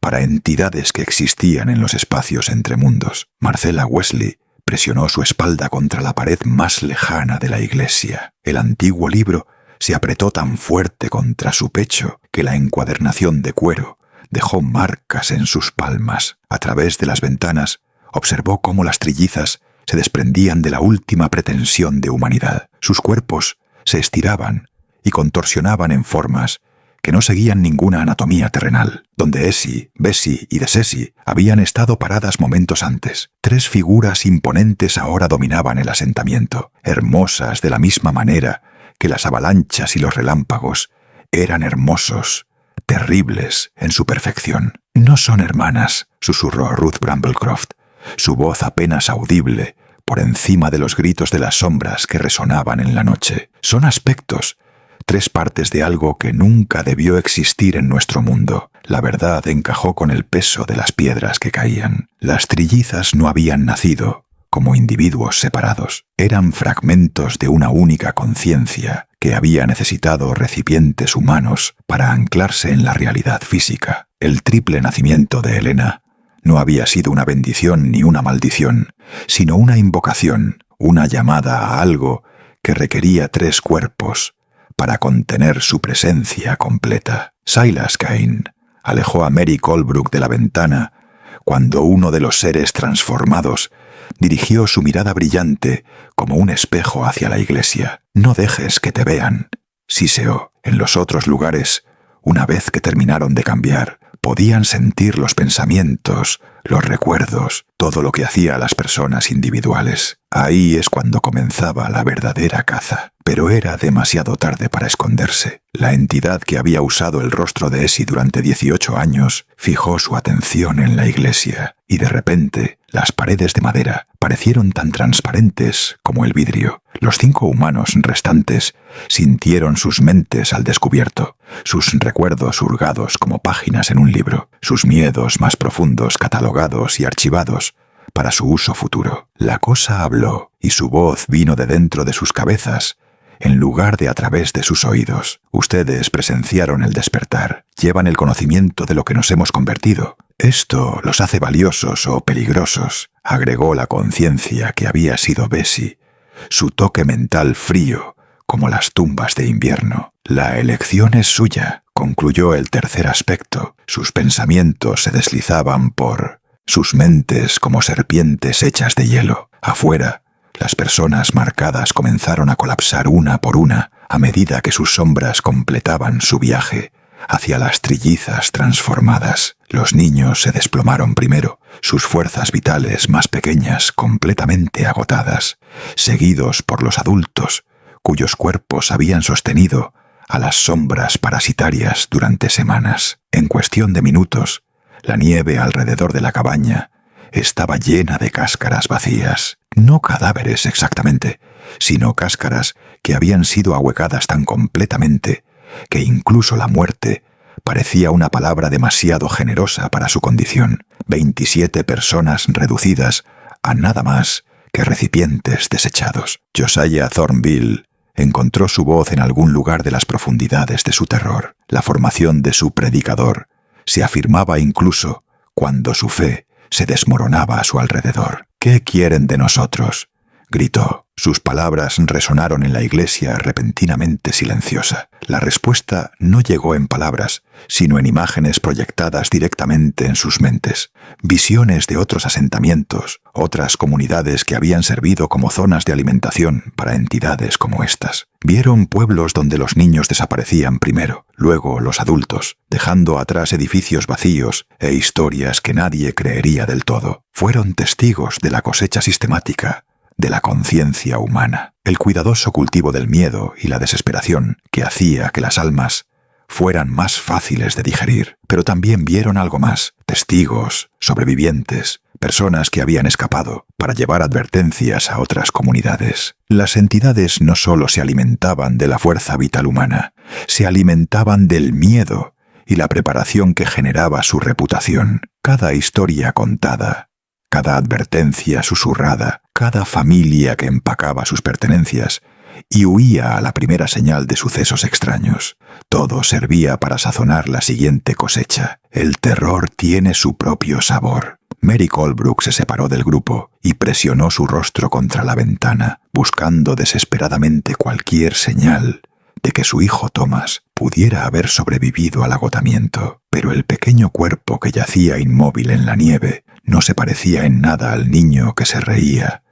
para entidades que existían en los espacios entre mundos. Marcella Wesley presionó su espalda contra la pared más lejana de la iglesia. El antiguo libro se apretó tan fuerte contra su pecho que la encuadernación de cuero dejó marcas en sus palmas. A través de las ventanas observó cómo las trillizas se desprendían de la última pretensión de humanidad. Sus cuerpos se estiraban y contorsionaban en formas que no seguían ninguna anatomía terrenal. Donde Essie, Bessie y de Ceci habían estado paradas momentos antes, 3 figuras imponentes ahora dominaban el asentamiento, hermosas de la misma manera que las avalanchas y los relámpagos eran hermosos, terribles en su perfección. «No son hermanas», susurró Ruth Bramblecroft, su voz apenas audible por encima de los gritos de las sombras que resonaban en la noche. «Son aspectos, 3 partes de algo que nunca debió existir en nuestro mundo». La verdad encajó con el peso de las piedras que caían. Las trillizas no habían nacido como individuos separados. Eran fragmentos de una única conciencia que había necesitado recipientes humanos para anclarse en la realidad física. El triple nacimiento de Helena no había sido una bendición ni una maldición, sino una invocación, una llamada a algo que requería 3 cuerpos para contener su presencia completa. Silas Cain alejó a Mary Colebrook de la ventana cuando uno de los seres transformados dirigió su mirada brillante como un espejo hacia la iglesia. «No dejes que te vean», siseó. En los otros lugares, una vez que terminaron de cambiar, podían sentir los pensamientos, los recuerdos, todo lo que hacía a las personas individuales. Ahí es cuando comenzaba la verdadera caza. Pero era demasiado tarde para esconderse. La entidad que había usado el rostro de Essie durante 18 años fijó su atención en la iglesia, y de repente las paredes de madera parecieron tan transparentes como el vidrio. Los 5 humanos restantes sintieron sus mentes al descubierto, sus recuerdos hurgados como páginas en un libro, sus miedos más profundos catalogados y archivados para su uso futuro. La cosa habló, y su voz vino de dentro de sus cabezas, en lugar de a través de sus oídos. «Ustedes presenciaron el despertar. Llevan el conocimiento de lo que nos hemos convertido. Esto los hace valiosos o peligrosos, agregó la conciencia que había sido Bessie, su toque mental frío como las tumbas de invierno. La elección es suya, concluyó el tercer aspecto. Sus pensamientos se deslizaban por sus mentes como serpientes hechas de hielo. Afuera, las personas marcadas comenzaron a colapsar una por una a medida que sus sombras completaban su viaje hacia las trillizas transformadas. Los niños se desplomaron primero, sus fuerzas vitales más pequeñas completamente agotadas, seguidos por los adultos, cuyos cuerpos habían sostenido a las sombras parasitarias durante semanas. En cuestión de minutos, la nieve alrededor de la cabaña estaba llena de cáscaras vacías. No cadáveres exactamente, sino cáscaras que habían sido ahuecadas tan completamente que incluso la muerte parecía una palabra demasiado generosa para su condición. 27 personas reducidas a nada más que recipientes desechados. Josiah Thornville encontró su voz en algún lugar de las profundidades de su terror. La formación de su predicador se afirmaba incluso cuando su fe se desmoronaba a su alrededor. «¿Qué quieren de nosotros?», gritó. Sus palabras resonaron en la iglesia repentinamente silenciosa. La respuesta no llegó en palabras, sino en imágenes proyectadas directamente en sus mentes. Visiones de otros asentamientos, otras comunidades que habían servido como zonas de alimentación para entidades como estas. Vieron pueblos donde los niños desaparecían primero, luego los adultos, dejando atrás edificios vacíos e historias que nadie creería del todo. Fueron testigos de la cosecha sistemática de la conciencia humana, el cuidadoso cultivo del miedo y la desesperación que hacía que las almas fueran más fáciles de digerir. Pero también vieron algo más: testigos, sobrevivientes, personas que habían escapado para llevar advertencias a otras comunidades. Las entidades no solo se alimentaban de la fuerza vital humana, se alimentaban del miedo y la preparación que generaba su reputación. Cada historia contada, cada advertencia susurrada, cada familia que empacaba sus pertenencias y huía a la primera señal de sucesos extraños, todo servía para sazonar la siguiente cosecha. El terror tiene su propio sabor. Mary Colebrook se separó del grupo y presionó su rostro contra la ventana, buscando desesperadamente cualquier señal de que su hijo Thomas pudiera haber sobrevivido al agotamiento. Pero el pequeño cuerpo que yacía inmóvil en la nieve no se parecía en nada al niño que se reía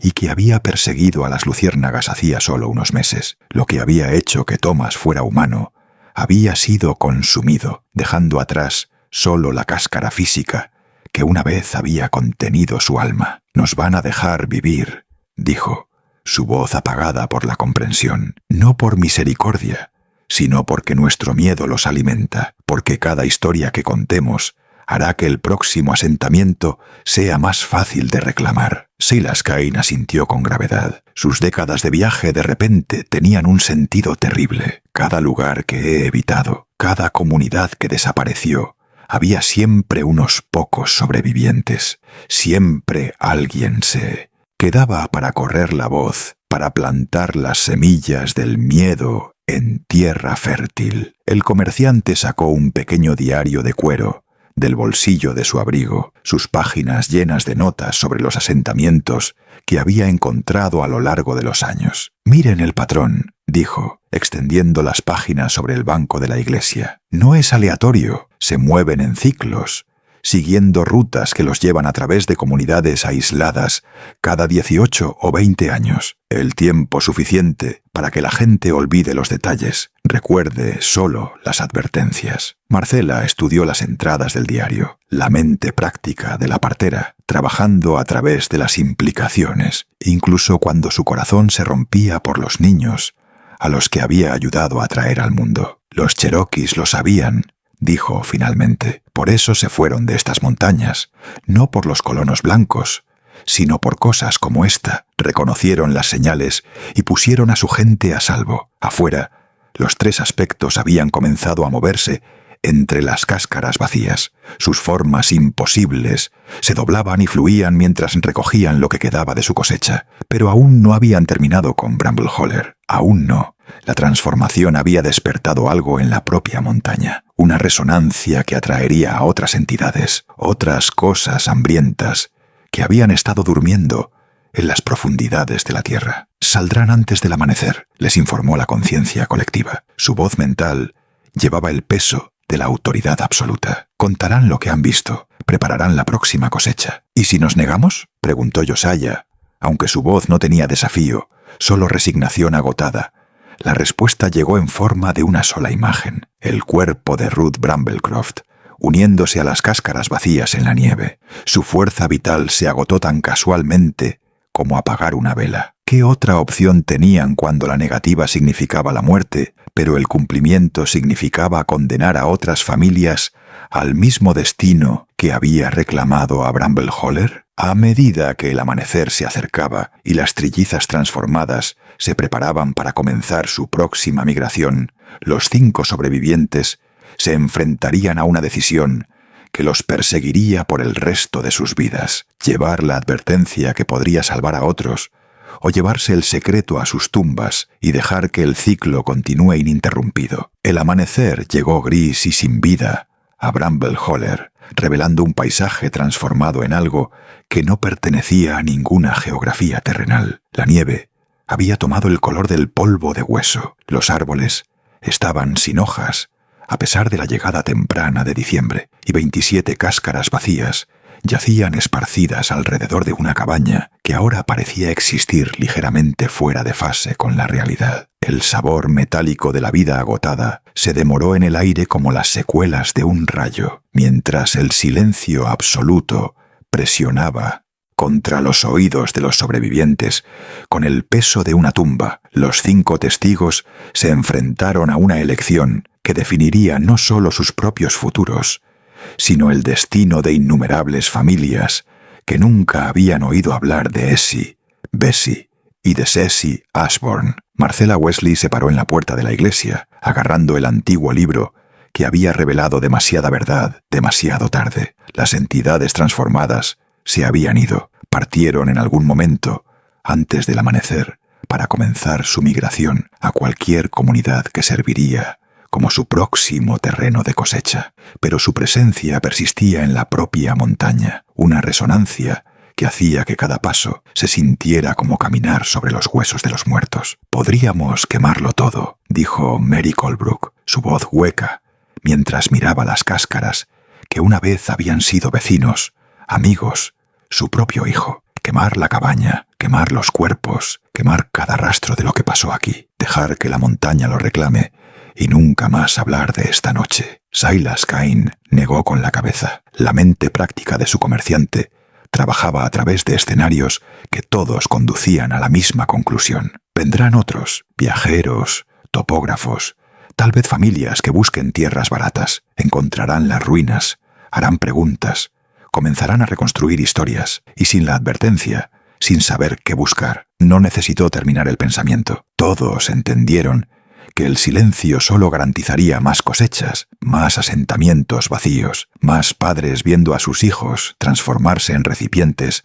y que había perseguido a las luciérnagas hacía solo unos meses. Lo que había hecho que Thomas fuera humano había sido consumido, dejando atrás solo la cáscara física que una vez había contenido su alma. «Nos van a dejar vivir», dijo, su voz apagada por la comprensión. «No por misericordia, sino porque nuestro miedo los alimenta, porque cada historia que contemos hará que el próximo asentamiento sea más fácil de reclamar». Silas Cain asintió con gravedad. Sus décadas de viaje de repente tenían un sentido terrible. Cada lugar que he evitado, cada comunidad que desapareció, había siempre unos pocos sobrevivientes. Siempre alguien se quedaba para correr la voz, para plantar las semillas del miedo en tierra fértil. El comerciante sacó un pequeño diario de cuero del bolsillo de su abrigo, sus páginas llenas de notas sobre los asentamientos que había encontrado a lo largo de los años. «Miren el patrón», dijo, extendiendo las páginas sobre el banco de la iglesia. «No es aleatorio, se mueven en ciclos, siguiendo rutas que los llevan a través de comunidades aisladas cada 18 o 20 años. El tiempo suficiente para que la gente olvide los detalles, recuerde solo las advertencias». Marcela estudió las entradas del diario, la mente práctica de la partera, trabajando a través de las implicaciones, incluso cuando su corazón se rompía por los niños a los que había ayudado a traer al mundo. «Los cherokees lo sabían», dijo finalmente. «Por eso se fueron de estas montañas, no por los colonos blancos, sino por cosas como esta. Reconocieron las señales y pusieron a su gente a salvo». Afuera, los tres aspectos habían comenzado a moverse entre las cáscaras vacías. Sus formas imposibles se doblaban y fluían mientras recogían lo que quedaba de su cosecha. Pero aún no habían terminado con Bramble Holler. Aún no. La transformación había despertado algo en la propia montaña, una resonancia que atraería a otras entidades, otras cosas hambrientas que habían estado durmiendo en las profundidades de la tierra. Saldrán antes del amanecer, les informó la conciencia colectiva. Su voz mental llevaba el peso de la autoridad absoluta. Contarán lo que han visto, prepararán la próxima cosecha. ¿Y si nos negamos?, preguntó Josiah, aunque su voz no tenía desafío, solo resignación agotada. La respuesta llegó en forma de una sola imagen, el cuerpo de Ruth Bramblecroft, uniéndose a las cáscaras vacías en la nieve. Su fuerza vital se agotó tan casualmente como apagar una vela. ¿Qué otra opción tenían cuando la negativa significaba la muerte, pero el cumplimiento significaba condenar a otras familias al mismo destino que había reclamado a Brambleholler? A medida que el amanecer se acercaba y las trillizas transformadas se preparaban para comenzar su próxima migración, los 5 sobrevivientes se enfrentarían a una decisión que los perseguiría por el resto de sus vidas: llevar la advertencia que podría salvar a otros, o llevarse el secreto a sus tumbas y dejar que el ciclo continúe ininterrumpido. El amanecer llegó gris y sin vida a Brambleholler, revelando un paisaje transformado en algo que no pertenecía a ninguna geografía terrenal. La nieve había tomado el color del polvo de hueso. Los árboles estaban sin hojas, a pesar de la llegada temprana de diciembre, y 27 cáscaras vacías yacían esparcidas alrededor de una cabaña que ahora parecía existir ligeramente fuera de fase con la realidad. El sabor metálico de la vida agotada se demoró en el aire como las secuelas de un rayo, mientras el silencio absoluto presionaba contra los oídos de los sobrevivientes con el peso de una tumba. Los 5 testigos se enfrentaron a una elección que definiría no solo sus propios futuros, sino el destino de innumerables familias que nunca habían oído hablar de Essie, Bessie y de Ceci Ashbourne. Marcella Wesley se paró en la puerta de la iglesia, agarrando el antiguo libro que había revelado demasiada verdad, demasiado tarde. Las entidades transformadas se habían ido, partieron en algún momento, antes del amanecer, para comenzar su migración a cualquier comunidad que serviría como su próximo terreno de cosecha. Pero su presencia persistía en la propia montaña, una resonancia que hacía que cada paso se sintiera como caminar sobre los huesos de los muertos. «Podríamos quemarlo todo», dijo Mary Colebrook, su voz hueca, mientras miraba las cáscaras que una vez habían sido vecinos, amigos, su propio hijo. Quemar la cabaña, quemar los cuerpos, quemar cada rastro de lo que pasó aquí, dejar que la montaña lo reclame y nunca más hablar de esta noche. Silas Cain negó con la cabeza. La mente práctica de su comerciante trabajaba a través de escenarios que todos conducían a la misma conclusión. Vendrán otros, viajeros, topógrafos, tal vez familias que busquen tierras baratas, encontrarán las ruinas, harán preguntas, comenzarán a reconstruir historias, y sin la advertencia, sin saber qué buscar. No necesitó terminar el pensamiento. Todos entendieron que el silencio solo garantizaría más cosechas, más asentamientos vacíos, más padres viendo a sus hijos transformarse en recipientes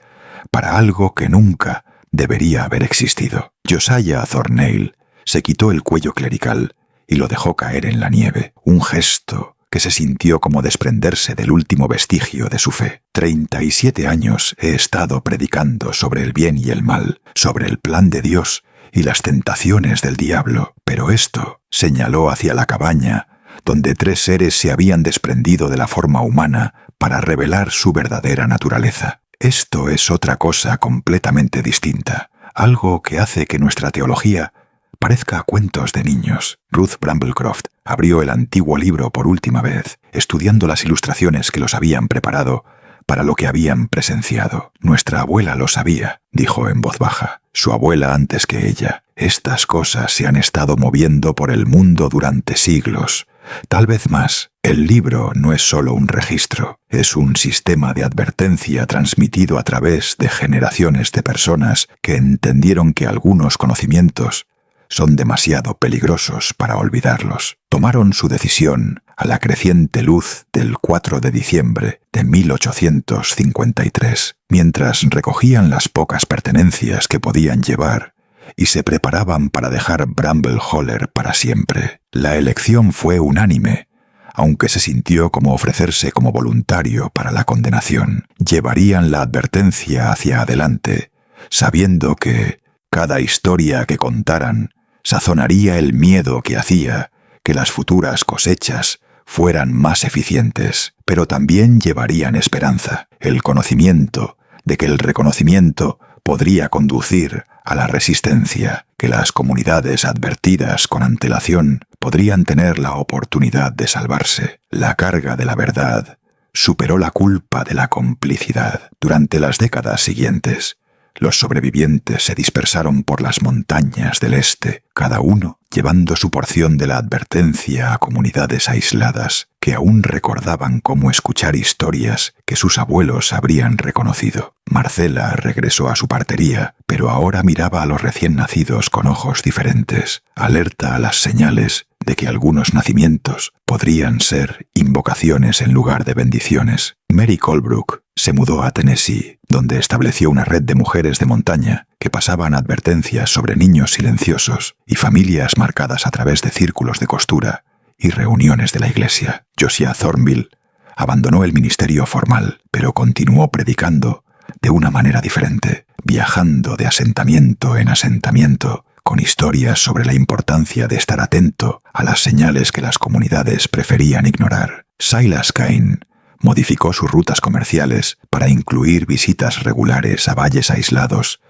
para algo que nunca debería haber existido. Josiah Thornhill se quitó el cuello clerical y lo dejó caer en la nieve, un gesto que se sintió como desprenderse del último vestigio de su fe. 37 años he estado predicando sobre el bien y el mal, sobre el plan de Dios y las tentaciones del diablo, pero esto señaló hacia la cabaña, donde 3 seres se habían desprendido de la forma humana para revelar su verdadera naturaleza. Esto es otra cosa completamente distinta, algo que hace que nuestra teología parezca a cuentos de niños. Ruth Bramblecroft abrió el antiguo libro por última vez, estudiando las ilustraciones que los habían preparado para lo que habían presenciado. Nuestra abuela lo sabía, dijo en voz baja. Su abuela antes que ella. Estas cosas se han estado moviendo por el mundo durante siglos. Tal vez más. El libro no es solo un registro, es un sistema de advertencia transmitido a través de generaciones de personas que entendieron que algunos conocimientos son demasiado peligrosos para olvidarlos. Tomaron su decisión a la creciente luz del 4 de diciembre de 1853, mientras recogían las pocas pertenencias que podían llevar y se preparaban para dejar Bramble Holler para siempre. La elección fue unánime, aunque se sintió como ofrecerse como voluntario para la condenación. Llevarían la advertencia hacia adelante, sabiendo que cada historia que contaran sazonaría el miedo que hacía que las futuras cosechas fueran más eficientes, pero también llevarían esperanza, el conocimiento de que el reconocimiento podría conducir a la resistencia, que las comunidades advertidas con antelación podrían tener la oportunidad de salvarse. La carga de la verdad superó la culpa de la complicidad. Durante las décadas siguientes, los sobrevivientes se dispersaron por las montañas del este, cada uno llevando su porción de la advertencia a comunidades aisladas que aún recordaban cómo escuchar historias que sus abuelos habrían reconocido. Marcela regresó a su partería, pero ahora miraba a los recién nacidos con ojos diferentes, alerta a las señales de que algunos nacimientos podrían ser invocaciones en lugar de bendiciones. Mary Colebrook se mudó a Tennessee, donde estableció una red de mujeres de montaña que pasaban advertencias sobre niños silenciosos y familias marcadas a través de círculos de costura y reuniones de la iglesia. Josiah Thornville abandonó el ministerio formal, pero continuó predicando de una manera diferente, viajando de asentamiento en asentamiento, con historias sobre la importancia de estar atento a las señales que las comunidades preferían ignorar. Silas Cain modificó sus rutas comerciales para incluir visitas regulares a valles aislados,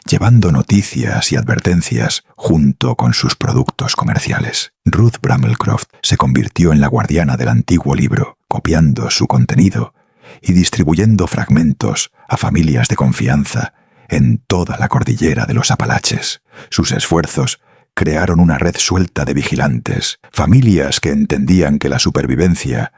llevando noticias y advertencias junto con sus productos comerciales. Ruth Bramblecroft se convirtió en la guardiana del antiguo libro, copiando su contenido y distribuyendo fragmentos a familias de confianza en toda la cordillera de los Apalaches. Sus esfuerzos crearon una red suelta de vigilantes, familias que entendían que la supervivencia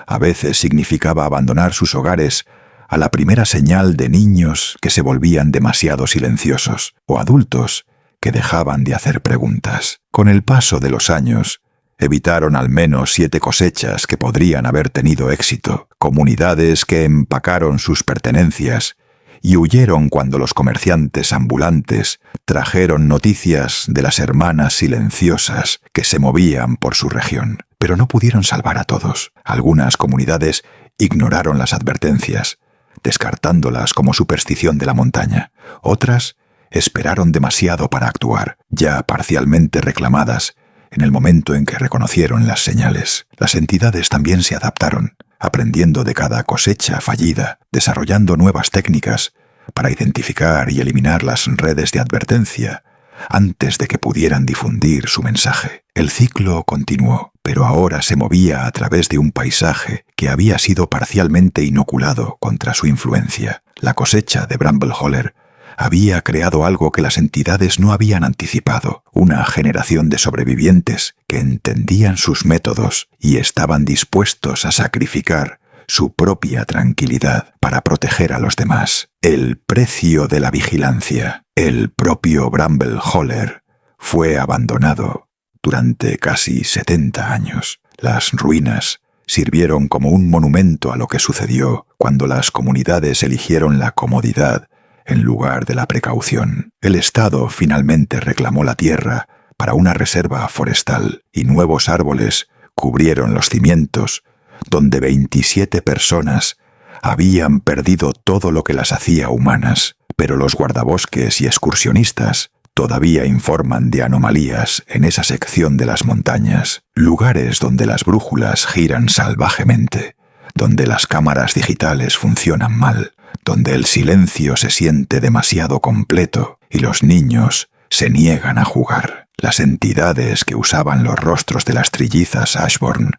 a veces significaba abandonar sus hogares a la primera señal de niños que se volvían demasiado silenciosos o adultos que dejaban de hacer preguntas. Con el paso de los años, evitaron al menos 7 cosechas que podrían haber tenido éxito, comunidades que empacaron sus pertenencias y huyeron cuando los comerciantes ambulantes trajeron noticias de las hermanas silenciosas que se movían por su región. Pero no pudieron salvar a todos. Algunas comunidades ignoraron las advertencias, descartándolas como superstición de la montaña. Otras esperaron demasiado para actuar, ya parcialmente reclamadas en el momento en que reconocieron las señales. Las entidades también se adaptaron, aprendiendo de cada cosecha fallida, desarrollando nuevas técnicas para identificar y eliminar las redes de advertencia antes de que pudieran difundir su mensaje. El ciclo continuó, pero ahora se movía a través de un paisaje que había sido parcialmente inoculado contra su influencia. La cosecha de Bramble Holler había creado algo que las entidades no habían anticipado, una generación de sobrevivientes que entendían sus métodos y estaban dispuestos a sacrificar su propia tranquilidad para proteger a los demás. El precio de la vigilancia. El propio Bramble Holler fue abandonado durante casi 70 años. Las ruinas sirvieron como un monumento a lo que sucedió cuando las comunidades eligieron la comodidad en lugar de la precaución. El Estado finalmente reclamó la tierra para una reserva forestal y nuevos árboles cubrieron los cimientos donde 27 personas habían perdido todo lo que las hacía humanas, pero los guardabosques y excursionistas todavía informan de anomalías en esa sección de las montañas, lugares donde las brújulas giran salvajemente, donde las cámaras digitales funcionan mal, donde el silencio se siente demasiado completo y los niños se niegan a jugar. Las entidades que usaban los rostros de las trillizas Ashbourne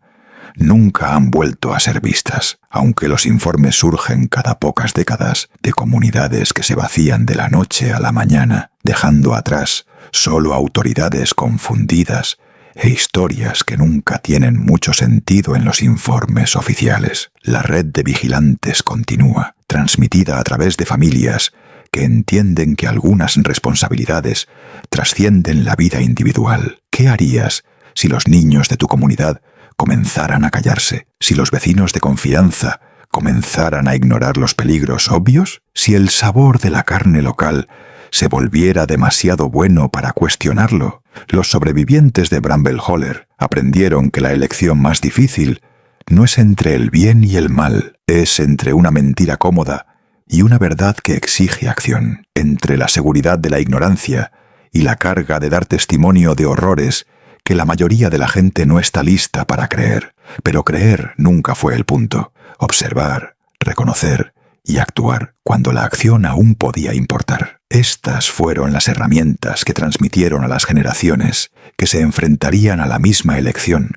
nunca han vuelto a ser vistas, aunque los informes surgen cada pocas décadas de comunidades que se vacían de la noche a la mañana, dejando atrás solo autoridades confundidas e historias que nunca tienen mucho sentido en los informes oficiales. La red de vigilantes continúa, transmitida a través de familias que entienden que algunas responsabilidades trascienden la vida individual. ¿Qué harías si los niños de tu comunidad comenzaran a callarse? ¿Si los vecinos de confianza comenzaran a ignorar los peligros obvios? ¿Si el sabor de la carne local se volviera demasiado bueno para cuestionarlo, los sobrevivientes de Bramble-Holler aprendieron que la elección más difícil no es entre el bien y el mal, es entre una mentira cómoda y una verdad que exige acción, entre la seguridad de la ignorancia y la carga de dar testimonio de horrores que la mayoría de la gente no está lista para creer. Pero creer nunca fue el punto. Observar, reconocer y actuar cuando la acción aún podía importar. Estas fueron las herramientas que transmitieron a las generaciones que se enfrentarían a la misma elección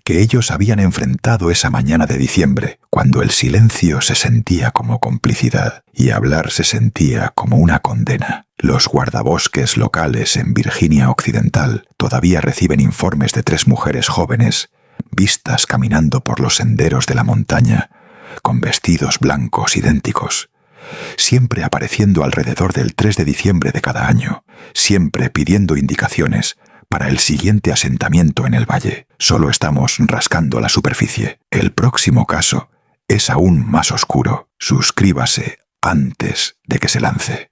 que ellos habían enfrentado esa mañana de diciembre, cuando el silencio se sentía como complicidad y hablar se sentía como una condena. Los guardabosques locales en Virginia Occidental todavía reciben informes de 3 mujeres jóvenes vistas caminando por los senderos de la montaña con vestidos blancos idénticos, siempre apareciendo alrededor del 3 de diciembre de cada año, siempre pidiendo indicaciones para el siguiente asentamiento en el valle. Solo estamos rascando la superficie. El próximo caso es aún más oscuro. Suscríbase antes de que se lance.